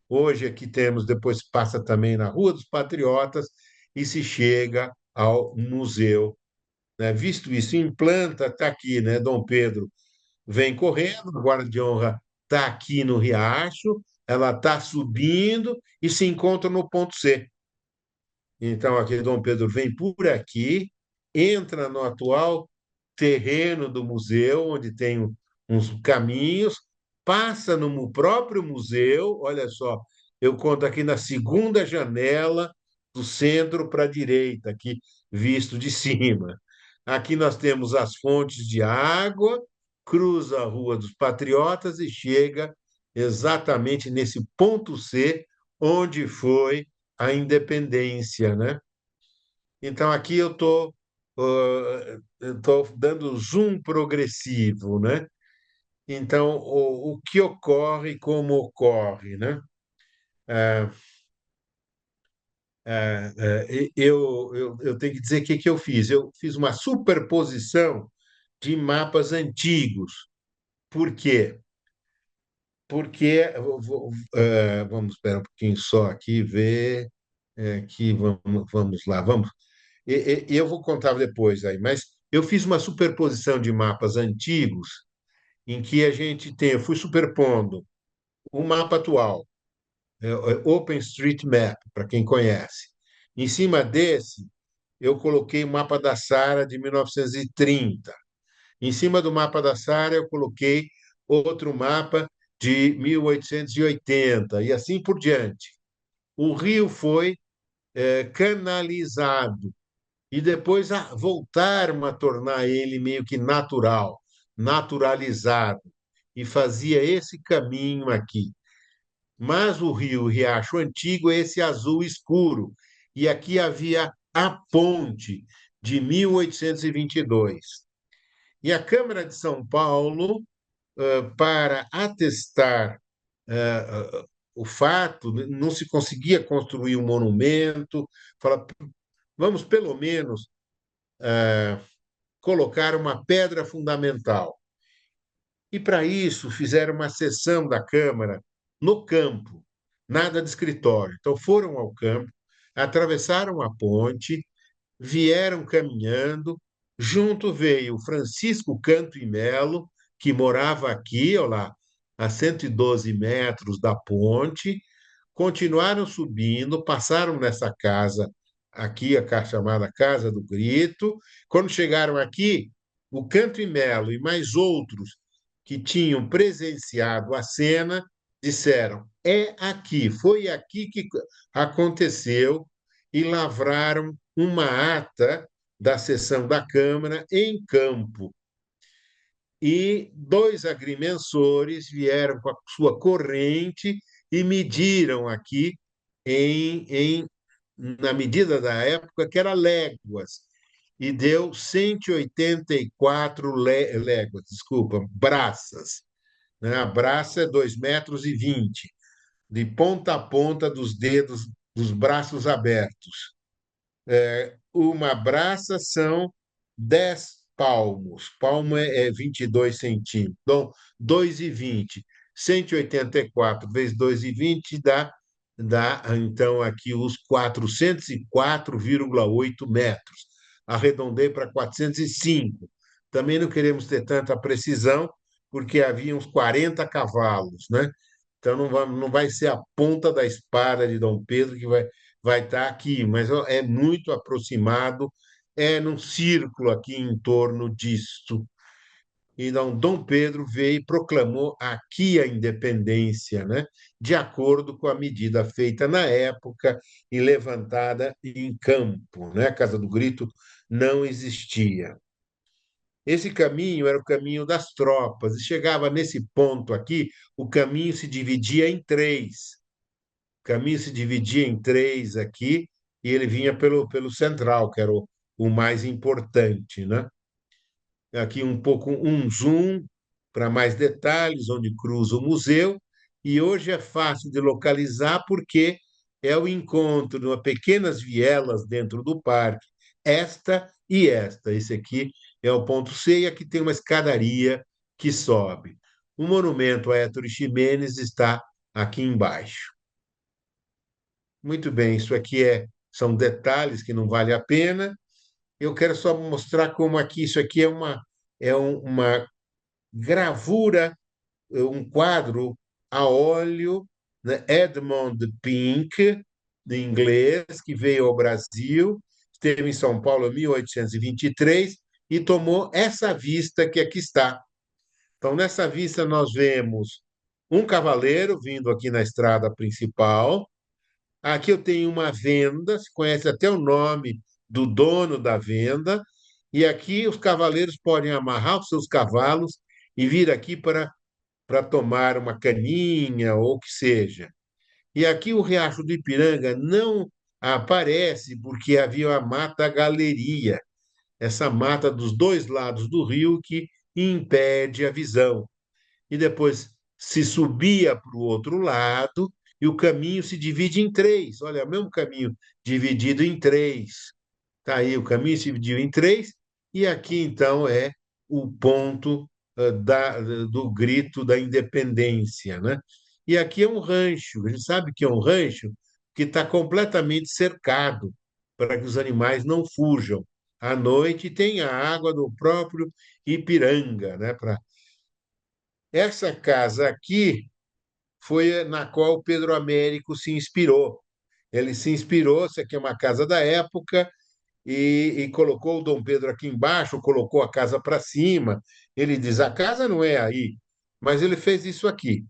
Hoje aqui temos, depois passa também na Rua dos Patriotas e se chega ao museu, né? Visto isso, em planta, está aqui, né? Dom Pedro vem correndo, a guarda de honra está aqui no riacho, ela está subindo e se encontra no ponto C. Então, aqui Dom Pedro vem por aqui, entra no atual terreno do museu, onde tem uns caminhos, passa no próprio museu. Olha só, eu conto aqui na segunda janela do centro para a direita, aqui visto de cima. Aqui nós temos as fontes de água, cruza a Rua dos Patriotas e chega exatamente nesse ponto C, onde foi a independência, né? Então aqui eu tô dando zoom progressivo, né? Então o que ocorre, como ocorre, né? Ah, eu tenho que dizer o que eu fiz. Eu fiz uma superposição de mapas antigos. Por quê? Porque vamos esperar um pouquinho só aqui ver. Aqui vamos lá, vamos. E eu vou contar depois aí, mas eu fiz uma superposição de mapas antigos em que a gente tem, eu fui superpondo o mapa atual, OpenStreetMap, para quem conhece. Em cima desse, eu coloquei o mapa da Sara de 1930. Em cima do mapa da Sara, eu coloquei outro mapa de 1880, e assim por diante. O rio foi canalizado e depois voltaram a tornar ele meio que natural, naturalizado, e fazia esse caminho aqui. Mas o rio o Riacho Antigo é esse azul escuro, e aqui havia a ponte de 1822. E a Câmara de São Paulo, para atestar o fato, não se conseguia construir um monumento, fala, vamos pelo menos colocar uma pedra fundamental. E para isso fizeram uma sessão da Câmara no campo, nada de escritório. Então foram ao campo, atravessaram a ponte, vieram caminhando. Junto veio Francisco Canto e Melo, que morava aqui, olha lá, a 112 metros da ponte, continuaram subindo, passaram nessa casa aqui, a chamada Casa do Grito. Quando chegaram aqui, o Canto e Melo e mais outros que tinham presenciado a cena disseram: é aqui, foi aqui que aconteceu, e lavraram uma ata da sessão da Câmara em campo. E dois agrimensores vieram com a sua corrente e mediram aqui na medida da época, que era léguas, e deu 184 léguas, desculpa, braças. Né? A braça é 2,20 m, de ponta a ponta dos dedos dos braços abertos. Uma braça são 10 palmos. Palmo é 22 centímetros. Então, 2,20. 184 vezes 2,20 dá, então, aqui os 404,8 metros. Arredondei para 405. Também não queremos ter tanta precisão, porque havia uns 40 cavalos, né? Então não vai ser a ponta da espada de Dom Pedro que vai estar aqui, mas ó, é muito aproximado, é num círculo aqui em torno disto. Então, Dom Pedro veio e proclamou aqui a independência, né? De acordo com a medida feita na época e levantada em campo, né? A Casa do Grito não existia. Esse caminho era o caminho das tropas, e chegava nesse ponto aqui, o caminho se dividia em três. O caminho se dividia em três aqui, e ele vinha pelo central, que era o mais importante, né? Aqui um pouco um zoom para mais detalhes, onde cruza o museu, e hoje é fácil de localizar porque é o encontro de pequenas vielas dentro do parque, esta e esta. Esse aqui é o ponto C, e aqui tem uma escadaria que sobe. O monumento a Héctor Ximenes está aqui embaixo. Muito bem, isso aqui são detalhes que não vale a pena. Eu quero só mostrar como aqui isso aqui uma gravura, um quadro a óleo, né? Edmond Pink, de inglês, que veio ao Brasil, esteve em São Paulo em 1823 e tomou essa vista que aqui está. Então, nessa vista, nós vemos um cavaleiro vindo aqui na estrada principal. Aqui eu tenho uma venda, se conhece até o nome do dono da venda, e aqui os cavaleiros podem amarrar os seus cavalos e vir aqui para tomar uma caninha ou o que seja. E aqui o Riacho do Ipiranga não aparece porque havia a mata galeria, essa mata dos dois lados do rio que impede a visão. E depois se subia para o outro lado e o caminho se divide em três. Olha, é o mesmo caminho dividido em três. Está aí, o caminho se dividiu em três, e aqui então é o ponto do grito da independência, né? E aqui é um rancho, a gente sabe que é um rancho que está completamente cercado para que os animais não fujam. À noite tem a água do próprio Ipiranga, né? Essa casa aqui foi na qual Pedro Américo se inspirou. Ele se inspirou, isso aqui é uma casa da época, e colocou o Dom Pedro aqui embaixo, colocou a casa para cima. Ele diz: a casa não é aí, mas ele fez isso aqui.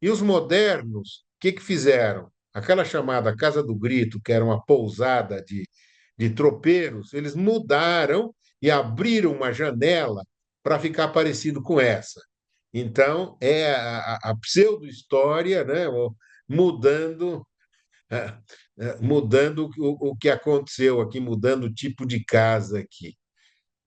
E os modernos, o que que fizeram? Aquela chamada Casa do Grito, que era uma pousada de tropeiros, eles mudaram e abriram uma janela para ficar parecido com essa. Então, é a pseudo-história, né? Mudando mudando o que aconteceu aqui, mudando o tipo de casa aqui.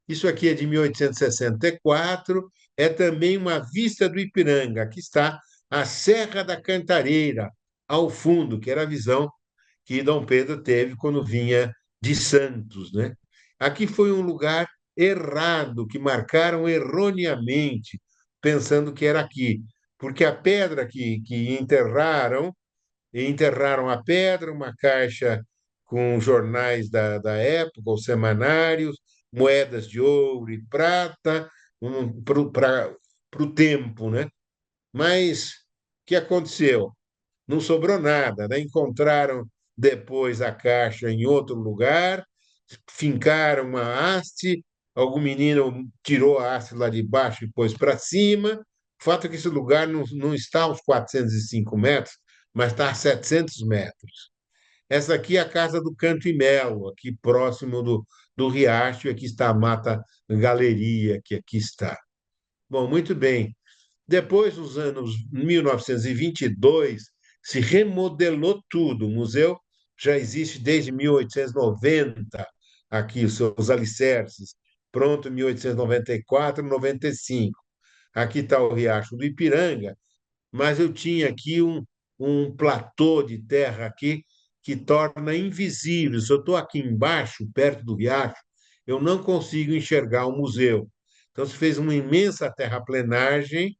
Isso aqui é de 1864, é também uma vista do Ipiranga. Aqui está a Serra da Cantareira, ao fundo, que era a visão que Dom Pedro teve quando vinha de Santos, né? Aqui foi um lugar errado, que marcaram erroneamente, pensando que era aqui, porque a pedra que enterraram a pedra, uma caixa com jornais da época, ou semanários, moedas de ouro e prata, para o tempo, né? Mas o que aconteceu? Não sobrou nada, né? Encontraram depois a caixa em outro lugar, fincaram uma haste, algum menino tirou a haste lá de baixo e pôs para cima. O fato é que esse lugar não está aos 405 metros, mas está a 700 metros. Essa aqui é a Casa do Canto e Melo, aqui próximo do Riacho, e aqui está a Mata Galeria, que aqui está. Bom, muito bem. Depois, nos anos 1922, se remodelou tudo. O museu já existe desde 1890, aqui os seus alicerces, pronto em 1894, 95. Aqui está o Riacho do Ipiranga, mas eu tinha aqui um platô de terra aqui que torna invisível. Se eu estou aqui embaixo, perto do riacho, eu não consigo enxergar o museu. Então, se fez uma imensa terraplenagem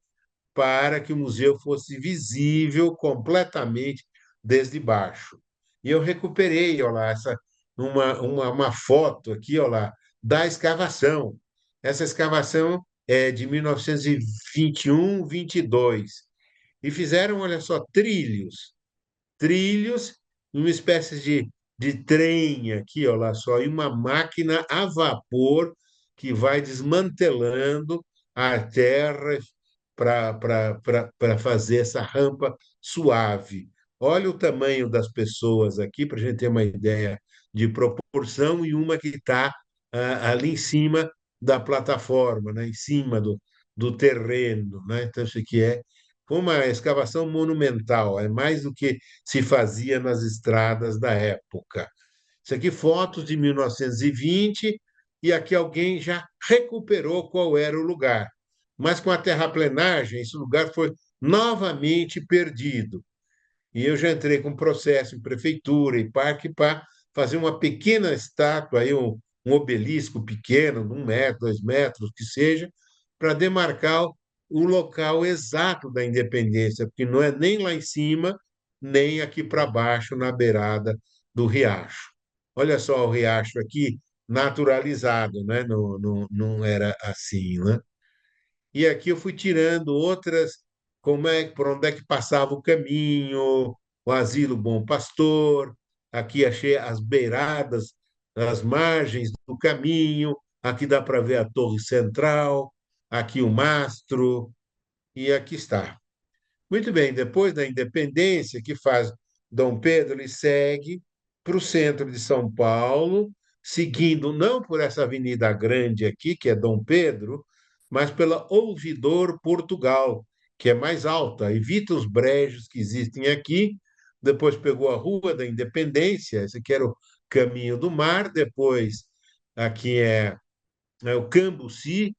para que o museu fosse visível completamente desde baixo. E eu recuperei, olha lá, uma foto aqui, olha lá, da escavação. Essa escavação é de 1921, 22. E fizeram, olha só, trilhos, uma espécie de trem aqui, olha só, e uma máquina a vapor que vai desmantelando a terra para fazer essa rampa suave. Olha o tamanho das pessoas aqui, para a gente ter uma ideia de proporção, e uma que está ali em cima da plataforma, né, em cima do terreno. Né? Então, isso aqui é uma escavação monumental, é mais do que se fazia nas estradas da época. Isso aqui, fotos de 1920, e aqui alguém já recuperou qual era o lugar. Mas com a terraplenagem, esse lugar foi novamente perdido. E eu já entrei com processo em prefeitura e parque para fazer uma pequena estátua, aí, um obelisco pequeno, de 1 metro, 2 metros, que seja, para demarcar o local exato da independência, porque não é nem lá em cima, nem aqui para baixo, na beirada do riacho. Olha só o riacho aqui, naturalizado, né? Não era assim, né? E aqui eu fui tirando outras, por onde é que passava o caminho, o Asilo Bom Pastor, aqui achei as beiradas, as margens do caminho, aqui dá para ver a Torre Central, aqui o mastro, e aqui está. Muito bem, depois da independência, que faz Dom Pedro, ele segue para o centro de São Paulo, seguindo não por essa avenida grande aqui, que é Dom Pedro, mas pela Ouvidor Portugal, que é mais alta, evita os brejos que existem aqui. Depois pegou a Rua da Independência, esse aqui era o caminho do mar. Depois, aqui é o Cambuci,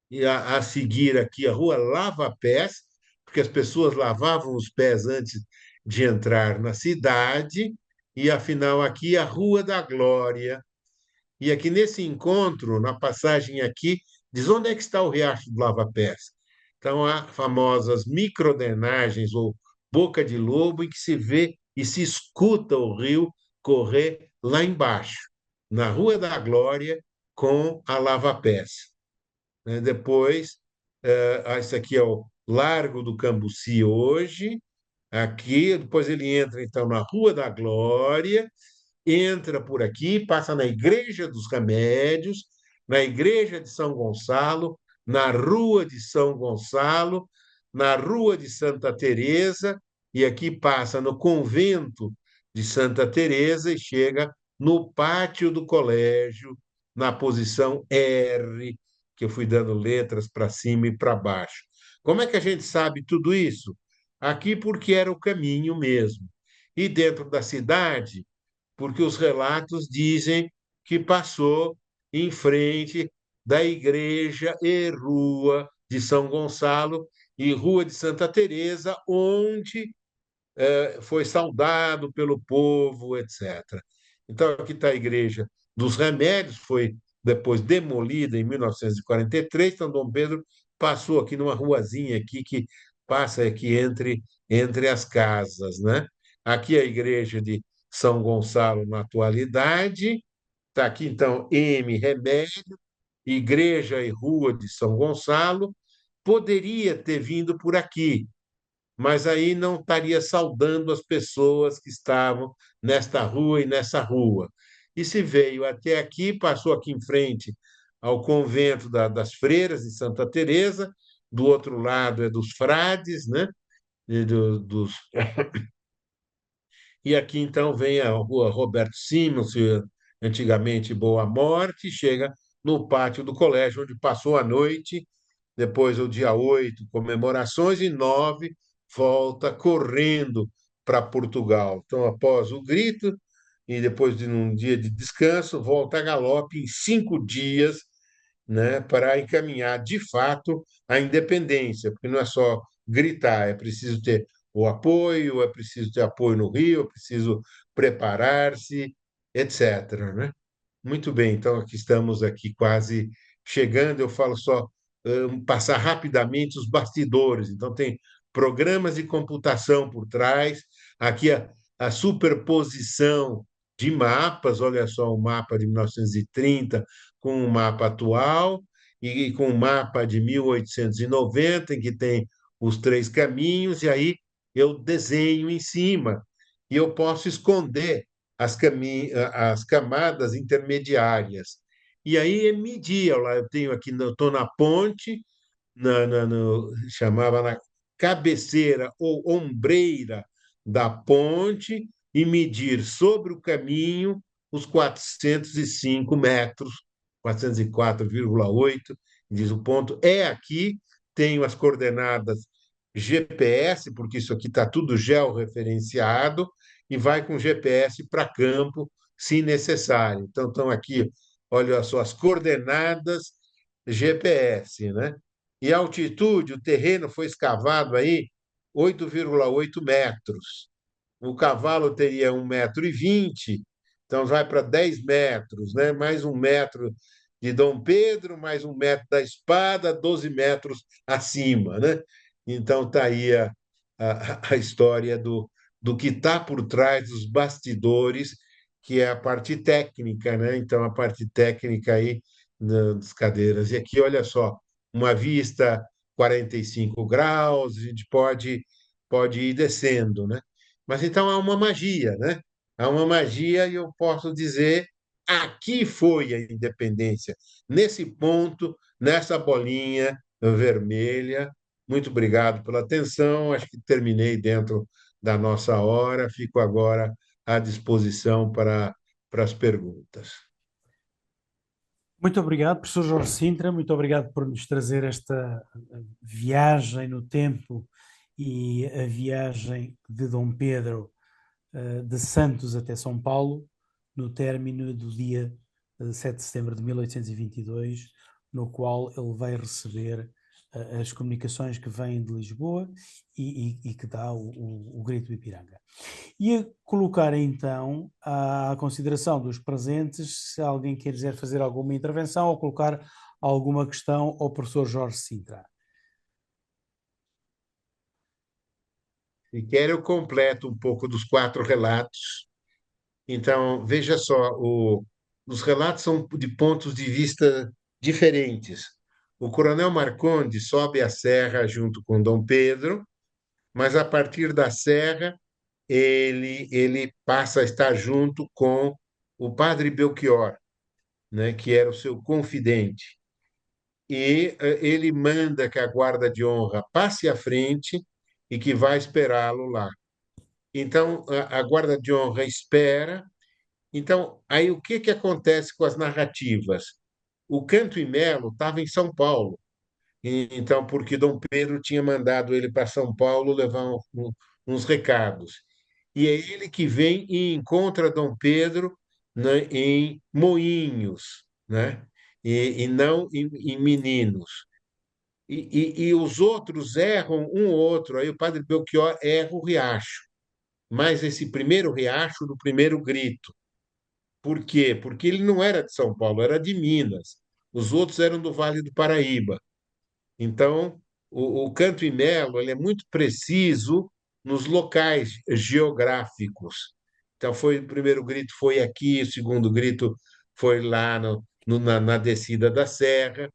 e a seguir aqui a Rua Lava Pés, porque as pessoas lavavam os pés antes de entrar na cidade, e afinal aqui a Rua da Glória. E aqui nesse encontro, na passagem aqui, diz onde é que está o Riacho do Lava Pés. Então há famosas microdenagens ou boca de lobo em que se vê e se escuta o rio correr lá embaixo, na Rua da Glória, com a Lava Pés. Né? Depois, esse aqui é o Largo do Cambuci hoje, aqui, depois ele entra então na Rua da Glória, entra por aqui, passa na Igreja dos Remédios, na Igreja de São Gonçalo, na Rua de São Gonçalo, na Rua de Santa Teresa, e aqui passa no Convento de Santa Teresa e chega no pátio do colégio, na posição R, que eu fui dando letras para cima e para baixo. Como é que a gente sabe tudo isso? Aqui porque era o caminho mesmo. E dentro da cidade, porque os relatos dizem que passou em frente da igreja e rua de São Gonçalo e rua de Santa Teresa, onde foi saudado pelo povo, etc. Então, aqui está a Igreja dos Remédios, foi depois demolida em 1943, então Dom Pedro passou aqui numa ruazinha aqui que passa aqui entre as casas, né? Aqui a Igreja de São Gonçalo na atualidade, está aqui então M Remédio, Igreja e Rua de São Gonçalo, poderia ter vindo por aqui, mas aí não estaria saudando as pessoas que estavam nesta rua e nessa rua. E se veio até aqui, passou aqui em frente ao convento das freiras de Santa Teresa, do outro lado é dos frades, né? Dos e aqui então vem a rua Roberto Simons, antigamente Boa Morte, chega no pátio do colégio, onde passou a noite, depois o dia 8 comemorações, e 9 volta correndo para Portugal. Então, após o grito, e depois de um dia de descanso, volta a galope em 5 dias, né, para encaminhar de fato a independência, porque não é só gritar, é preciso ter o apoio, é preciso ter apoio no Rio, é preciso preparar-se, etc., né? Muito bem, então aqui estamos aqui quase chegando. Eu falo só passar rapidamente os bastidores. Então tem programas de computação por trás, aqui a superposição de mapas. Olha só, o mapa de 1930 com o mapa atual e com o mapa de 1890, em que tem os três caminhos, e aí eu desenho em cima e eu posso esconder as camadas intermediárias. E aí é medir. Eu tenho aqui, estou na ponte, chamava na cabeceira ou ombreira da ponte, e medir sobre o caminho os 405 metros, 404,8, diz o ponto. É aqui, tenho as coordenadas GPS, porque isso aqui está tudo georreferenciado, e vai com GPS para campo, se necessário. Então, estão aqui, olha só, as coordenadas GPS, né? E a altitude, o terreno foi escavado aí 8,8 metros. O cavalo teria 1,20 m, então vai para 10 metros, né? Mais 1 metro de Dom Pedro, mais 1 metro da espada, 12 metros acima, né? Então está aí a história do que está por trás dos bastidores, que é a parte técnica, né? Então a parte técnica aí das cadeiras. E aqui, olha só, uma vista 45 graus, a gente pode ir descendo, né? Mas então há uma magia, né? Há uma magia, e eu posso dizer: aqui foi a independência, nesse ponto, nessa bolinha vermelha. Muito obrigado pela atenção. Acho que terminei dentro da nossa hora. Fico agora à disposição para as perguntas. Muito obrigado, professor Jorge Sintra, muito obrigado por nos trazer esta viagem no tempo e a viagem de Dom Pedro de Santos até São Paulo, no término do dia 7 de setembro de 1822, no qual ele vai receber as comunicações que vêm de Lisboa e que dá o Grito do Ipiranga. E a colocar então à consideração dos presentes, se alguém quiser fazer alguma intervenção ou colocar alguma questão ao professor Jorge Sintra. Se quer, eu completo um pouco dos 4 relatos. Então, veja só, os relatos são de pontos de vista diferentes. O Coronel Marcondes sobe a serra junto com Dom Pedro, mas a partir da serra ele passa a estar junto com o padre Belchior, né, que era o seu confidente. E ele manda que a guarda de honra passe à frente e que vai esperá-lo lá. Então, a guarda de honra espera. Então, aí o que acontece com as narrativas? O Canto e Melo estava em São Paulo, então, porque Dom Pedro tinha mandado ele para São Paulo levar uns recados. E é ele que vem e encontra Dom Pedro, né, em Moinhos, né? E não em Meninos. E os outros erram um ou outro. Aí o padre Belchior erra o riacho, mas esse primeiro riacho do primeiro grito. Por quê? Porque ele não era de São Paulo, era de Minas. Os outros eram do Vale do Paraíba. Então, o Canto e Melo ele é muito preciso nos locais geográficos. Então, o primeiro grito foi aqui, o segundo grito foi lá na descida da serra.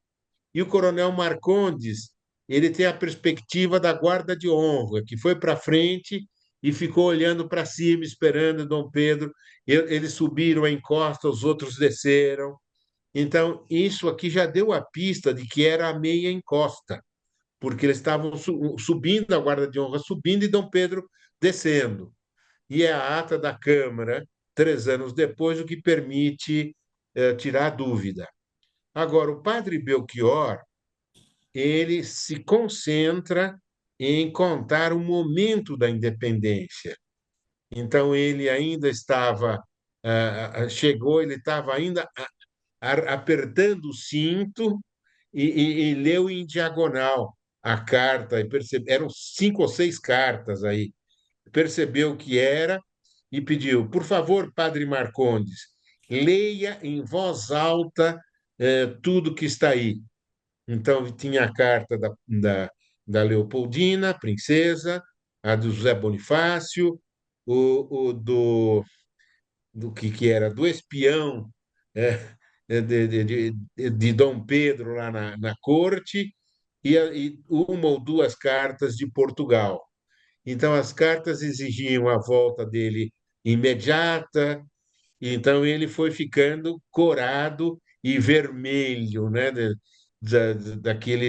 E o Coronel Marcondes, ele tem a perspectiva da guarda de honra, que foi para frente e ficou olhando para cima, esperando Dom Pedro. Eles subiram a encosta, os outros desceram. Então, isso aqui já deu a pista de que era a meia encosta, porque eles estavam subindo, a guarda de honra subindo e Dom Pedro descendo. E é a ata da Câmara, 3 anos depois, o que permite tirar a dúvida. Agora, o padre Belchior, ele se concentra em contar o momento da independência. Então, ele ainda estava, chegou, ele estava ainda apertando o cinto e leu em diagonal a carta, e eram 5 ou 6 cartas aí. Percebeu que era e pediu: por favor, Padre Marcondes, leia em voz alta tudo que está aí. Então, tinha a carta da Leopoldina, princesa, a do José Bonifácio, o do que era do espião de Dom Pedro lá na corte, e 1 ou 2 cartas de Portugal. Então, as cartas exigiam a volta dele imediata, então ele foi ficando corado e vermelho, né? Daquele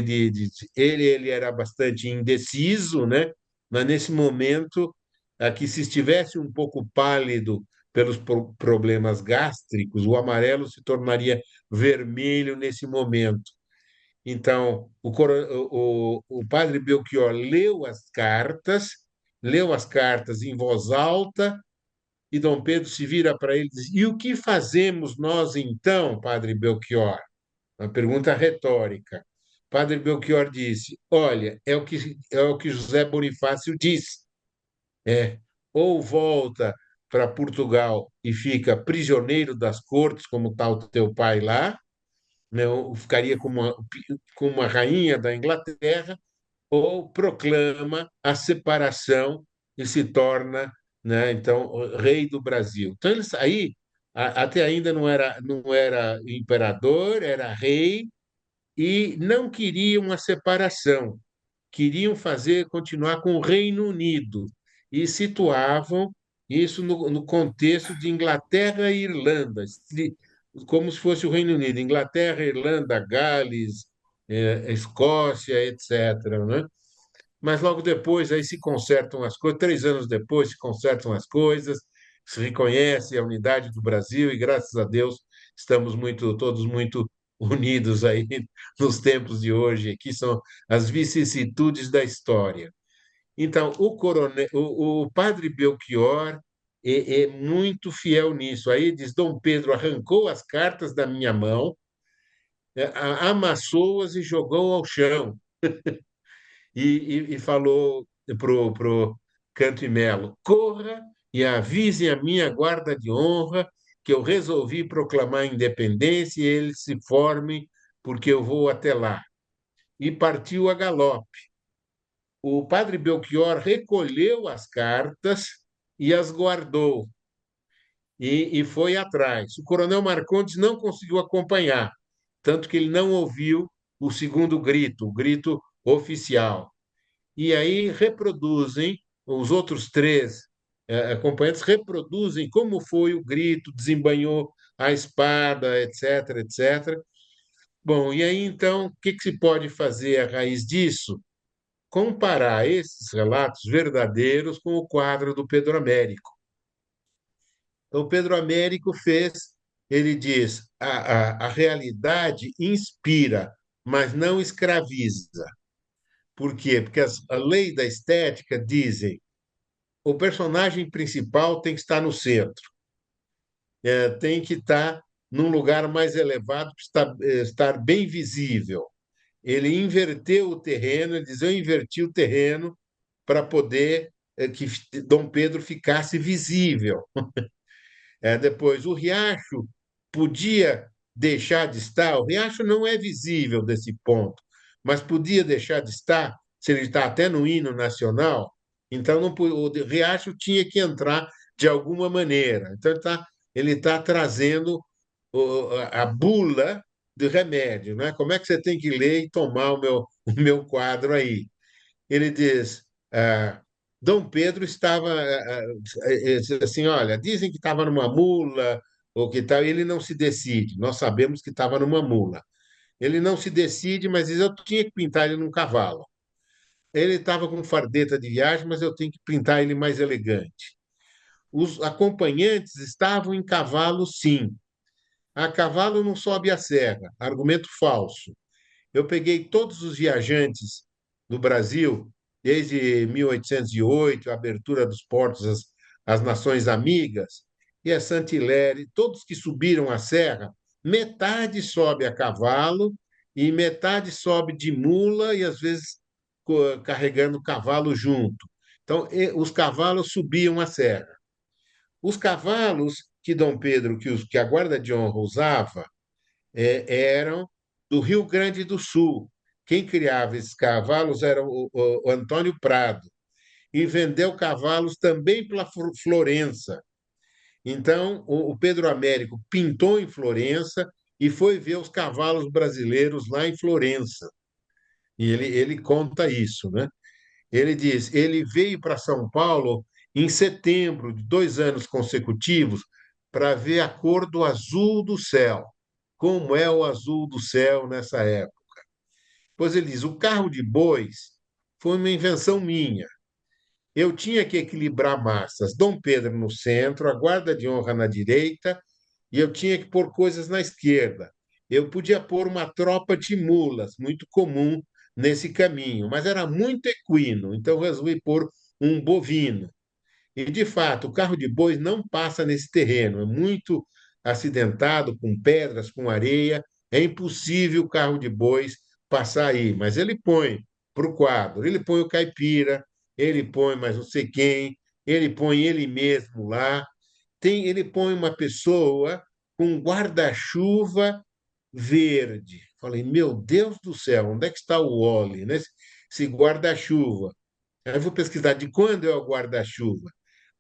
ele era bastante indeciso, né? Mas nesse momento, aqui se estivesse um pouco pálido pelos problemas gástricos, o amarelo se tornaria vermelho nesse momento. Então, o padre Belchior leu as cartas em voz alta, e Dom Pedro se vira para ele e diz: e o que fazemos nós então, padre Belchior? Uma pergunta retórica. Padre Belchior disse: olha, é o que José Bonifácio disse. É, ou volta para Portugal e fica prisioneiro das cortes, como está o teu pai lá, né, ou ficaria como uma rainha da Inglaterra, ou proclama a separação e se torna, né, então, o rei do Brasil. Então, eles aí até ainda não era imperador, era rei, e não queriam a separação, queriam continuar com o Reino Unido, e situavam isso no contexto de Inglaterra e Irlanda, como se fosse o Reino Unido, Inglaterra, Irlanda, Gales, Escócia, etc., né? Mas logo depois aí se consertam as coisas, 3 anos depois se consertam as coisas, se reconhece a unidade do Brasil e graças a Deus estamos todos muito unidos aí nos tempos de hoje, que são as vicissitudes da história. Então, o padre Belchior é muito fiel nisso. Aí diz: Dom Pedro arrancou as cartas da minha mão, amassou-as e jogou ao chão e falou pro Canto e Melo: corra e avise a minha guarda de honra que eu resolvi proclamar a independência e eles se formem, porque eu vou até lá. E partiu a galope. O padre Belchior recolheu as cartas e as guardou e foi atrás. O coronel Marcondes não conseguiu acompanhar, tanto que ele não ouviu o segundo grito, o grito oficial. E aí reproduzem, os outros 3 acompanhantes reproduzem como foi o grito, desembanhou a espada, etc, etc. Bom, e aí então, o que se pode fazer a raiz disso? Comparar esses relatos verdadeiros com o quadro do Pedro Américo. Então, o Pedro Américo ele diz, a realidade inspira, mas não escraviza. Por quê? Porque a lei da estética dizem o personagem principal tem que estar no centro, tem que estar num lugar mais elevado para estar bem visível. Ele inverteu o terreno, ele diz: eu inverti o terreno para poder que Dom Pedro ficasse visível. Depois, o riacho podia deixar de estar, o riacho não é visível desse ponto, mas podia deixar de estar, se ele está até no hino nacional, então não, o riacho tinha que entrar de alguma maneira. Então, ele tá trazendo a bula de remédio, né? Como é que você tem que ler e tomar o meu quadro aí? Ele diz: Dom Pedro estava assim, olha, dizem que estava numa mula ou que tal, ele não se decide. Nós sabemos que estava numa mula. Ele não se decide, mas diz: eu tinha que pintar ele num cavalo. Ele estava com fardeta de viagem, mas eu tenho que pintar ele mais elegante. Os acompanhantes estavam em cavalo, sim. A cavalo não sobe a serra. Argumento falso. Eu peguei todos os viajantes do Brasil, desde 1808, a abertura dos portos às nações amigas, e a Saint-Hilaire, todos que subiram a serra, metade sobe a cavalo e metade sobe de mula e às vezes carregando o cavalo junto. Então, os cavalos subiam a serra. Os cavalos que Dom Pedro, que a Guarda de Honra usava, eram do Rio Grande do Sul. Quem criava esses cavalos era o Antônio Prado e vendeu cavalos também pela Florença. Então, o Pedro Américo pintou em Florença e foi ver os cavalos brasileiros lá em Florença. E ele conta isso, né? Ele diz: ele veio para São Paulo em setembro de 2 anos consecutivos para ver a cor do azul do céu. Como é o azul do céu nessa época? Pois ele diz: o carro de bois foi uma invenção minha. Eu tinha que equilibrar massas. Dom Pedro no centro, a guarda de honra na direita, e eu tinha que pôr coisas na esquerda. Eu podia pôr uma tropa de mulas, muito comum nesse caminho, mas era muito equino, então resolvi pôr um bovino. E, de fato, o carro de bois não passa nesse terreno, é muito acidentado, com pedras, com areia, é impossível o carro de bois passar aí, mas ele põe para o quadro, ele põe o caipira, ele põe mais não sei quem, ele põe ele mesmo lá, ele põe uma pessoa com um guarda-chuva verde. Falei, meu Deus do céu, onde é que está o Wally, né? Esse guarda-chuva. Aí eu vou pesquisar de quando é o guarda-chuva.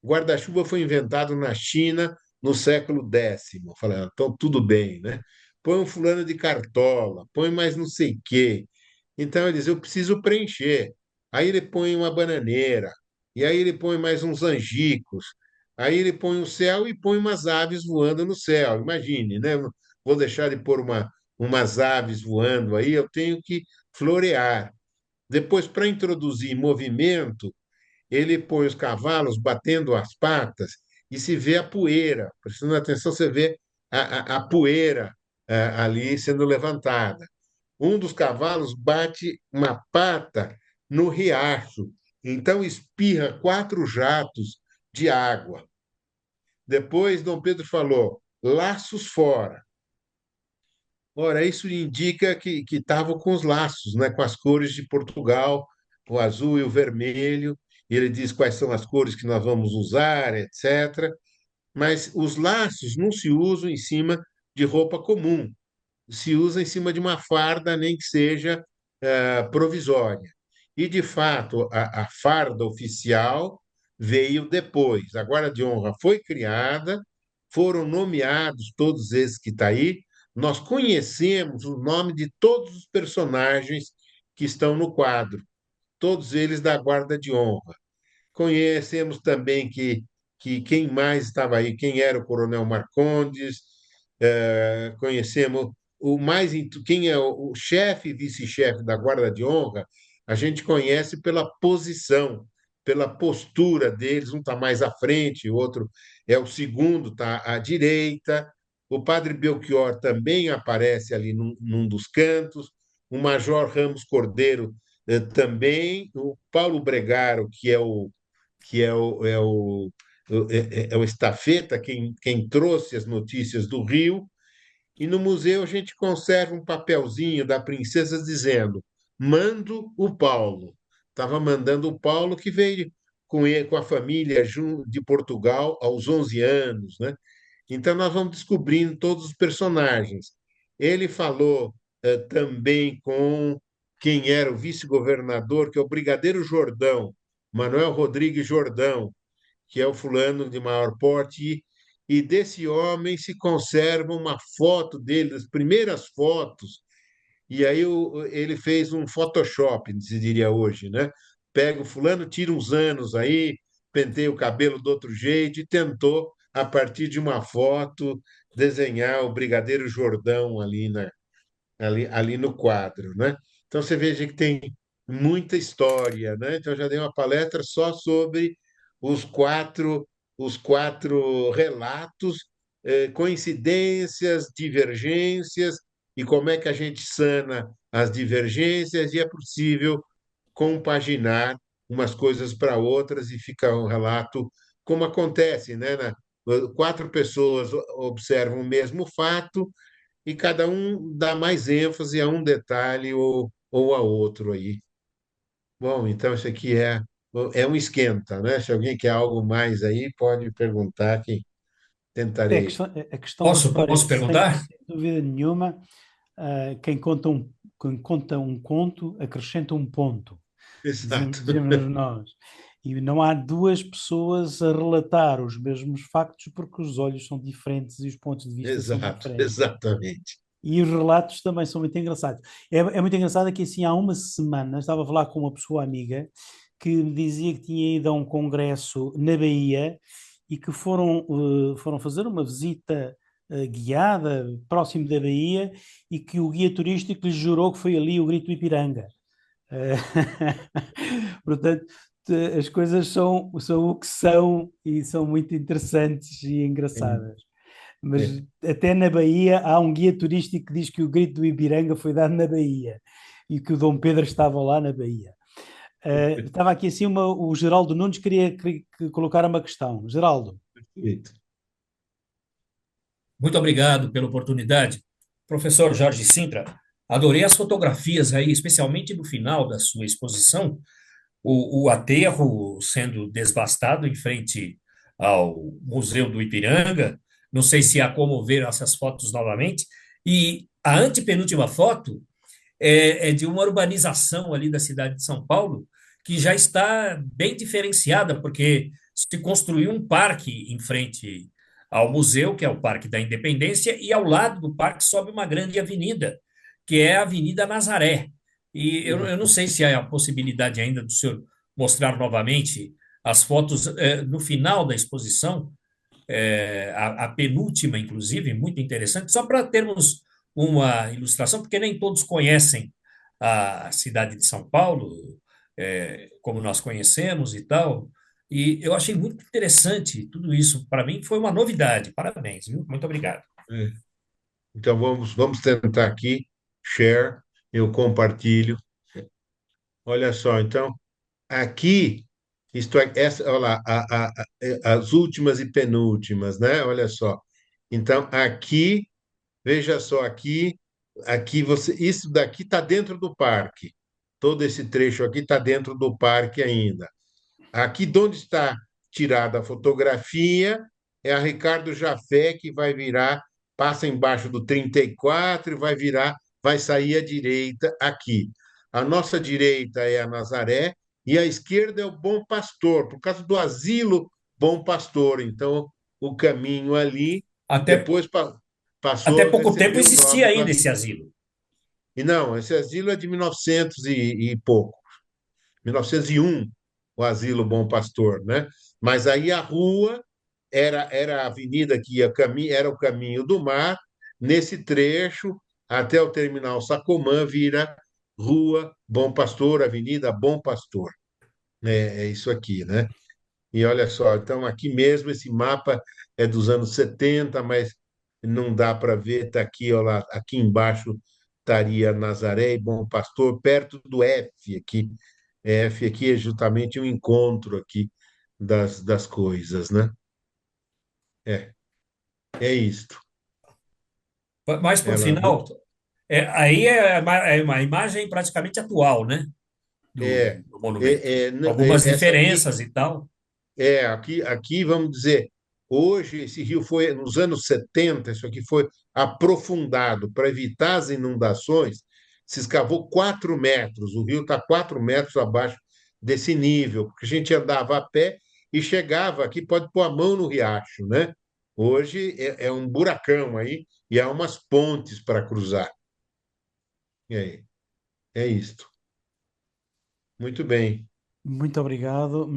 O guarda-chuva foi inventado na China no século X. Falei, então tudo bem, né? Põe um fulano de cartola, põe mais não sei o quê. Então ele diz, eu preciso preencher. Aí ele põe uma bananeira, e aí ele põe mais uns angicos, aí ele põe o céu e põe umas aves voando no céu. Imagine, né? Vou deixar de pôr umas aves voando aí, eu tenho que florear. Depois, para introduzir movimento, ele põe os cavalos batendo as patas e se vê a poeira. Prestando atenção, você vê a poeira ali sendo levantada. Um dos cavalos bate uma pata no riacho, então espirra 4 jatos de água. Depois, Dom Pedro falou: laços fora. Ora, isso indica que estavam com os laços, né, com as cores de Portugal, o azul e o vermelho. E ele diz quais são as cores que nós vamos usar, etc. Mas os laços não se usam em cima de roupa comum, se usa em cima de uma farda, nem que seja provisória. E, de fato, a farda oficial veio depois. A Guarda de Honra foi criada, foram nomeados todos esses que estão aí. Nós conhecemos o nome de todos os personagens que estão no quadro, todos eles da Guarda de Honra. Conhecemos também que quem mais estava aí, quem era o Coronel Marcondes, conhecemos quem é o chefe e vice-chefe da Guarda de Honra, a gente conhece pela posição, pela postura deles, um está mais à frente, o outro é o segundo, está à direita. O padre Belchior também aparece ali num dos cantos, o Major Ramos Cordeiro também, o Paulo Bregaro, que é o estafeta, quem trouxe as notícias do Rio, e no museu a gente conserva um papelzinho da princesa dizendo: mando o Paulo. Estava mandando o Paulo, que veio com a família de Portugal aos 11 anos, né? Então nós vamos descobrindo todos os personagens. Ele falou também com quem era o vice-governador, que é o Brigadeiro Jordão, Manuel Rodrigues Jordão, que é o fulano de maior porte, e desse homem se conserva uma foto dele, as primeiras fotos, e aí ele fez um Photoshop, se diria hoje, né? Pega o fulano, tira uns anos aí, penteia o cabelo do outro jeito e tentou a partir de uma foto, desenhar o Brigadeiro Jordão ali no quadro, né? Então você veja que tem muita história, né? Então eu já dei uma palestra só sobre os quatro os quatro relatos, coincidências, divergências e como é que a gente sana as divergências e é possível compaginar umas coisas para outras e fica um relato como acontece, né? Quatro pessoas observam o mesmo fato e cada um dá mais ênfase a um detalhe ou a outro aí. Bom, então isso aqui é um esquenta, né? Se alguém quer algo mais aí, pode perguntar que É tentarei. a questão da história, Posso perguntar? sem dúvida nenhuma, quem conta um conto acrescenta um ponto, Exato, dizemos nós. E não há duas pessoas a relatar os mesmos factos porque os olhos são diferentes e os pontos de vista são exato, diferentes. exatamente. E os relatos também são muito engraçados. É muito engraçado que assim há uma semana estava a falar com uma pessoa amiga que me dizia que tinha ido a um congresso na Bahia e que foram fazer uma visita guiada próximo da Bahia e que o guia turístico lhes jurou que foi ali o Grito do Ipiranga. Eh, Portanto, as coisas são o que são e são muito interessantes e engraçadas. Mas É, até na Bahia há um guia turístico que diz que o Grito do Ipiranga foi dado na Bahia e que o Dom Pedro estava lá na Bahia. Estava aqui assim, o Geraldo Nunes queria colocar uma questão. Geraldo, perfeito. Muito obrigado pela oportunidade. Professor Jorge Sintra, adorei as fotografias aí, especialmente no final da sua exposição, o aterro sendo desbastado em frente ao Museu do Ipiranga. Não sei se há como ver essas fotos novamente. E a antepenúltima foto é de uma urbanização ali da cidade de São Paulo, que já está bem diferenciada, porque se construiu um parque em frente ao museu, que é o Parque da Independência, e ao lado do parque sobe uma grande avenida, que é a Avenida Nazaré. E eu não sei se há a possibilidade ainda do senhor mostrar novamente as fotos no final da exposição, a penúltima, inclusive, muito interessante, só para termos uma ilustração, porque nem todos conhecem a cidade de São Paulo, como nós conhecemos e tal. E eu achei muito interessante tudo isso. Para mim, foi uma novidade. Parabéns, viu? Muito obrigado. É. Então vamos tentar aqui, share, eu compartilho. Olha só, então, aqui, isto é, olha lá, as últimas e penúltimas, né? Olha só. Então, aqui, veja só, aqui isso daqui está dentro do parque. Todo esse trecho aqui está dentro do parque ainda. Aqui de onde está tirada a fotografia é a Ricardo Jafé que vai virar, passa embaixo do 34 e vai virar, vai sair à direita aqui. A nossa direita é a Nazaré e a esquerda é o Bom Pastor, por causa do asilo Bom Pastor. Então, o caminho ali Até, depois até passou a pouco tempo receber o existia nome do ainda esse asilo. asilo. E não, esse asilo é de 1900 e pouco. 1901, o Asilo Bom Pastor, né? Mas aí a rua era a avenida que ia era o caminho do mar, nesse trecho até o terminal Sacomã vira Rua Bom Pastor, Avenida Bom Pastor. É isso aqui, né? E olha só, então aqui mesmo esse mapa é dos anos 70, mas não dá para ver, está aqui, ó lá, aqui embaixo estaria Nazaré e Bom Pastor, perto do F aqui. F aqui é justamente um encontro aqui das coisas, né? É, é isto. Mas, por Ela final, aí é uma imagem praticamente atual, né? é, Do monumento. Algumas essa aqui diferenças e tal. aqui vamos dizer, hoje esse rio foi, nos anos 70 isso aqui foi aprofundado para evitar as inundações, se escavou 4 metros, o rio está 4 metros abaixo desse nível, porque a gente andava a pé e chegava aqui, pode pôr a mão no riacho, né? Hoje é um buracão aí e há umas pontes para cruzar. E aí, é isto. Muito bem. muito obrigado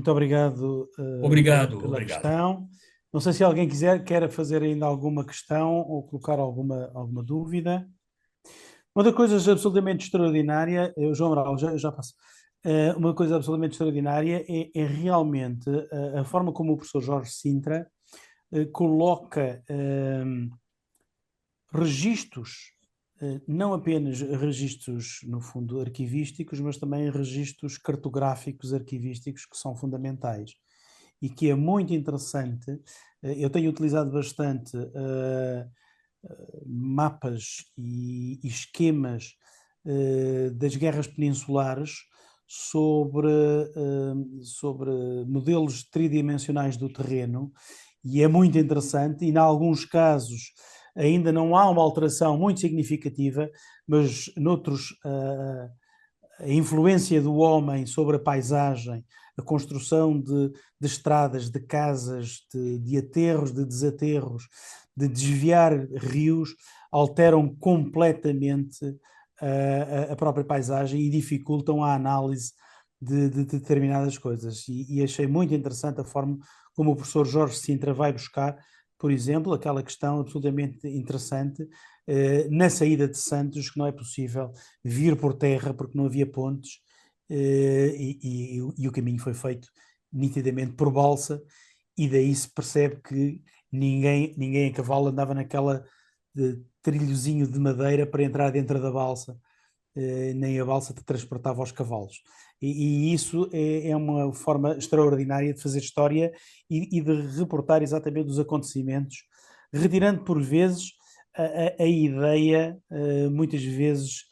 Obrigado, pela obrigado. questão. Não sei se alguém quer fazer ainda alguma questão ou colocar alguma dúvida. Uma das coisas absolutamente extraordinária, João Amaral, já passo. Uma coisa absolutamente extraordinária é realmente a forma como o professor Jorge Sintra coloca registros, não apenas registros, no fundo, arquivísticos, mas também registros cartográficos arquivísticos que são fundamentais e que é muito interessante. Eu tenho utilizado bastante mapas e esquemas das guerras peninsulares sobre modelos tridimensionais do terreno, e é muito interessante, e em alguns casos ainda não há uma alteração muito significativa, mas noutros a influência do homem sobre a paisagem, a construção de estradas, de casas, de aterros, de desaterros, de desviar rios, alteram completamente a própria paisagem e dificultam a análise de determinadas coisas. E achei muito interessante a forma como o professor Jorge Sintra vai buscar, por exemplo, aquela questão absolutamente interessante na saída de Santos, que não é possível vir por terra porque não havia pontes e o caminho foi feito nitidamente por balsa, e daí se percebe que ninguém a cavalo andava naquela trilhozinho de madeira para entrar dentro da balsa, nem a balsa te transportava os cavalos. E isso é uma forma extraordinária de fazer história e de reportar exatamente os acontecimentos, retirando por vezes a ideia, muitas vezes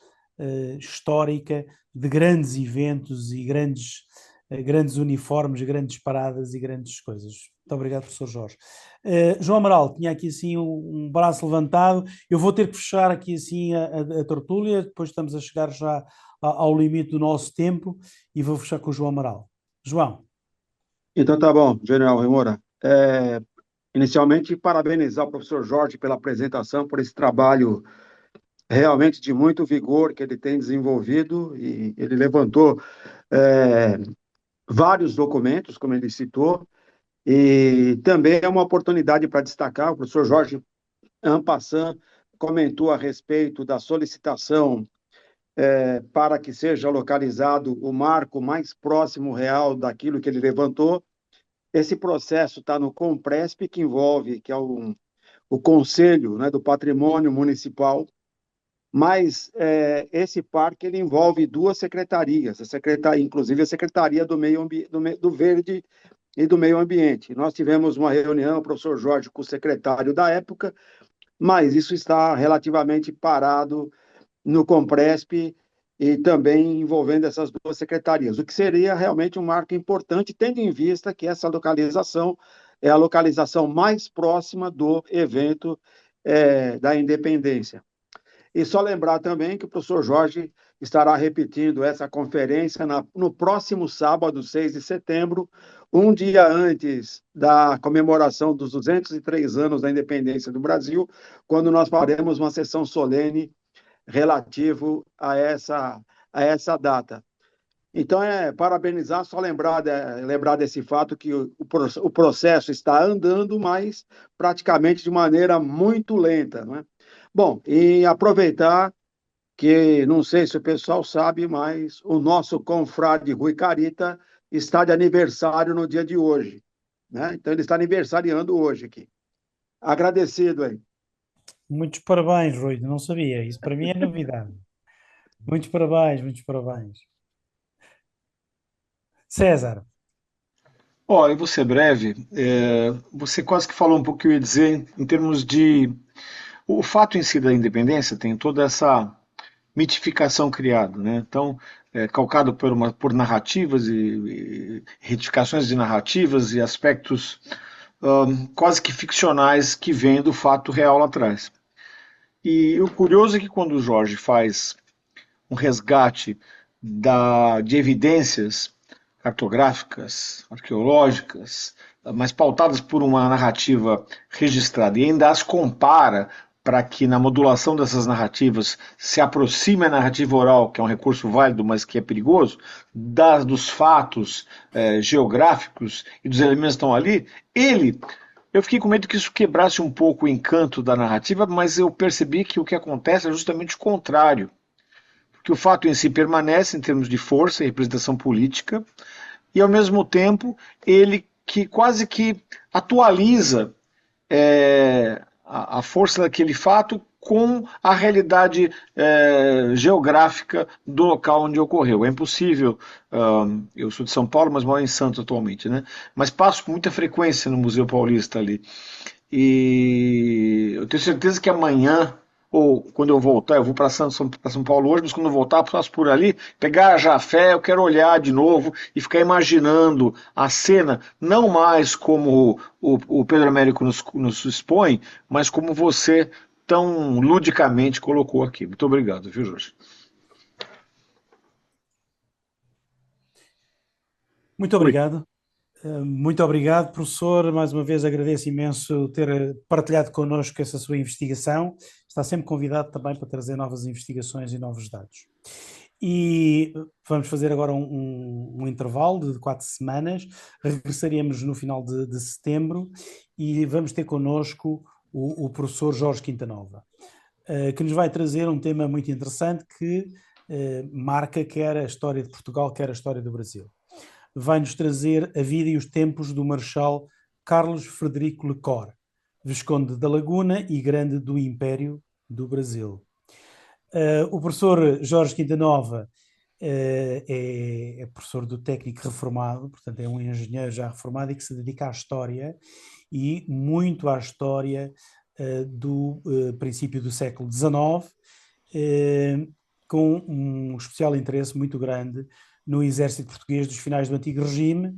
histórica, de grandes eventos e grandes uniformes, grandes paradas e grandes coisas. Muito obrigado, professor Jorge. João Amaral, tinha aqui assim um braço levantado. Eu vou ter que fechar aqui assim a tertúlia, depois estamos a chegar já ao limite do nosso tempo e vou fechar com o João Amaral. João. Então tá bom, General Remora. Inicialmente, parabenizar o professor Jorge pela apresentação, por esse trabalho realmente de muito vigor que ele tem desenvolvido, e ele levantou vários documentos, como ele citou, e também é uma oportunidade para destacar, o professor Jorge en passant comentou a respeito da solicitação para que seja localizado o marco mais próximo real daquilo que ele levantou. Esse processo está no Compresp, que envolve, que é o Conselho, né, do Patrimônio Municipal, mas esse parque ele envolve duas secretarias, inclusive a Secretaria do Verde e do Meio Ambiente. Nós tivemos uma reunião, o professor Jorge, com o secretário da época, mas isso está relativamente parado no Compresp e também envolvendo essas duas secretarias, o que seria realmente um marco importante, tendo em vista que essa localização é a localização mais próxima do evento da independência. E só lembrar também que o professor Jorge estará repetindo essa conferência no próximo sábado, 6 de setembro, um dia antes da comemoração dos 203 anos da independência do Brasil, quando nós faremos uma sessão solene relativo a essa data. Então, parabenizar, só lembrar desse fato que o processo está andando, mas praticamente de maneira muito lenta, não é? Bom, e aproveitar que, não sei se o pessoal sabe, mas o nosso confrade Rui Carita está de aniversário no dia de hoje, né? Então, ele está aniversariando hoje aqui. Agradecido aí. Muitos parabéns, Rui, não sabia, isso para mim é novidade. Muitos parabéns, muitos parabéns. César. Eu vou ser breve. Você quase que falou um pouco o que eu ia dizer em termos de... O fato em si da independência tem toda essa mitificação criada, né? Então, calcado por narrativas e retificações de narrativas e aspectos quase que ficcionais que vêm do fato real lá atrás. E o curioso é que quando o Jorge faz um resgate de evidências cartográficas, arqueológicas, mas pautadas por uma narrativa registrada, e ainda as compara para que na modulação dessas narrativas se aproxime a narrativa oral, que é um recurso válido, mas que é perigoso, dos fatos geográficos e dos elementos que estão ali, ele Eu fiquei com medo que isso quebrasse um pouco o encanto da narrativa, mas eu percebi que o que acontece é justamente o contrário. Que o fato em si permanece em termos de força e representação política, e ao mesmo tempo ele que quase que atualiza a força daquele fato com a realidade geográfica do local onde ocorreu. É impossível, eu sou de São Paulo, mas moro em Santos atualmente, né? Mas passo com muita frequência no Museu Paulista ali. E eu tenho certeza que amanhã, ou quando eu voltar, eu vou para São Paulo hoje, mas quando eu voltar, passo por ali, pegar a Jafé, eu quero olhar de novo e ficar imaginando a cena, não mais como o Pedro Américo nos expõe, mas como você tão ludicamente colocou aqui. Muito obrigado, viu, Jorge? Muito obrigado. Muito obrigado, professor. Mais uma vez agradeço imenso ter partilhado connosco essa sua investigação. Está sempre convidado também para trazer novas investigações e novos dados. E vamos fazer agora um intervalo de 4 semanas. Regressaremos no final de setembro e vamos ter connosco o professor Jorge Quintanova, que nos vai trazer um tema muito interessante que marca quer a história de Portugal, quer a história do Brasil. Vai-nos trazer a vida e os tempos do Marechal Carlos Frederico Lecor, Visconde da Laguna e Grande do Império do Brasil. O professor Jorge Quintanova é professor do técnico reformado, portanto é um engenheiro já reformado e que se dedica à história e muito à história do princípio do século XIX, com um especial interesse muito grande no exército português dos finais do Antigo Regime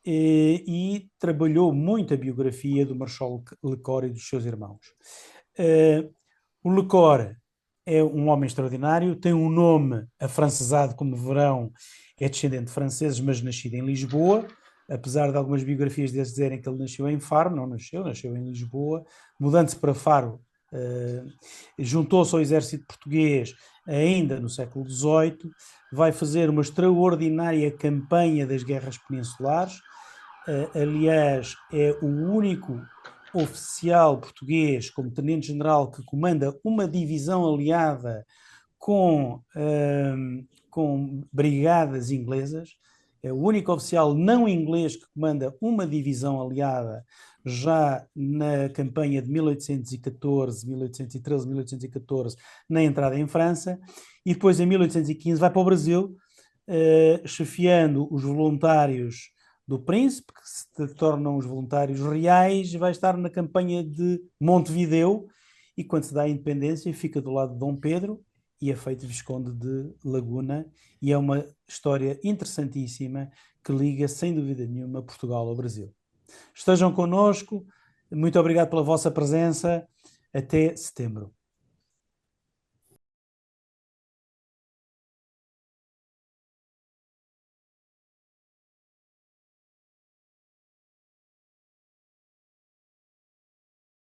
e trabalhou muito a biografia do Marechal Lecor e dos seus irmãos. O Lecor é um homem extraordinário, tem um nome afrancesado, como verão, é descendente de franceses, mas nascido em Lisboa, apesar de algumas biografias deles dizerem que ele nasceu em Faro, não nasceu em Lisboa, mudando-se para Faro, juntou-se ao exército português ainda no século XVIII, vai fazer uma extraordinária campanha das guerras peninsulares, aliás, é o único oficial português como tenente-general que comanda uma divisão aliada com brigadas inglesas, é o único oficial não inglês que comanda uma divisão aliada já na campanha de 1814, 1813, 1814, na entrada em França, e depois em 1815 vai para o Brasil, chefiando os voluntários do Príncipe, que se tornam os voluntários reais, vai estar na campanha de Montevideo, e quando se dá a independência fica do lado de Dom Pedro e é feito Visconde de Laguna, e é uma história interessantíssima que liga, sem dúvida nenhuma, Portugal ao Brasil. Estejam connosco, muito obrigado pela vossa presença, até setembro.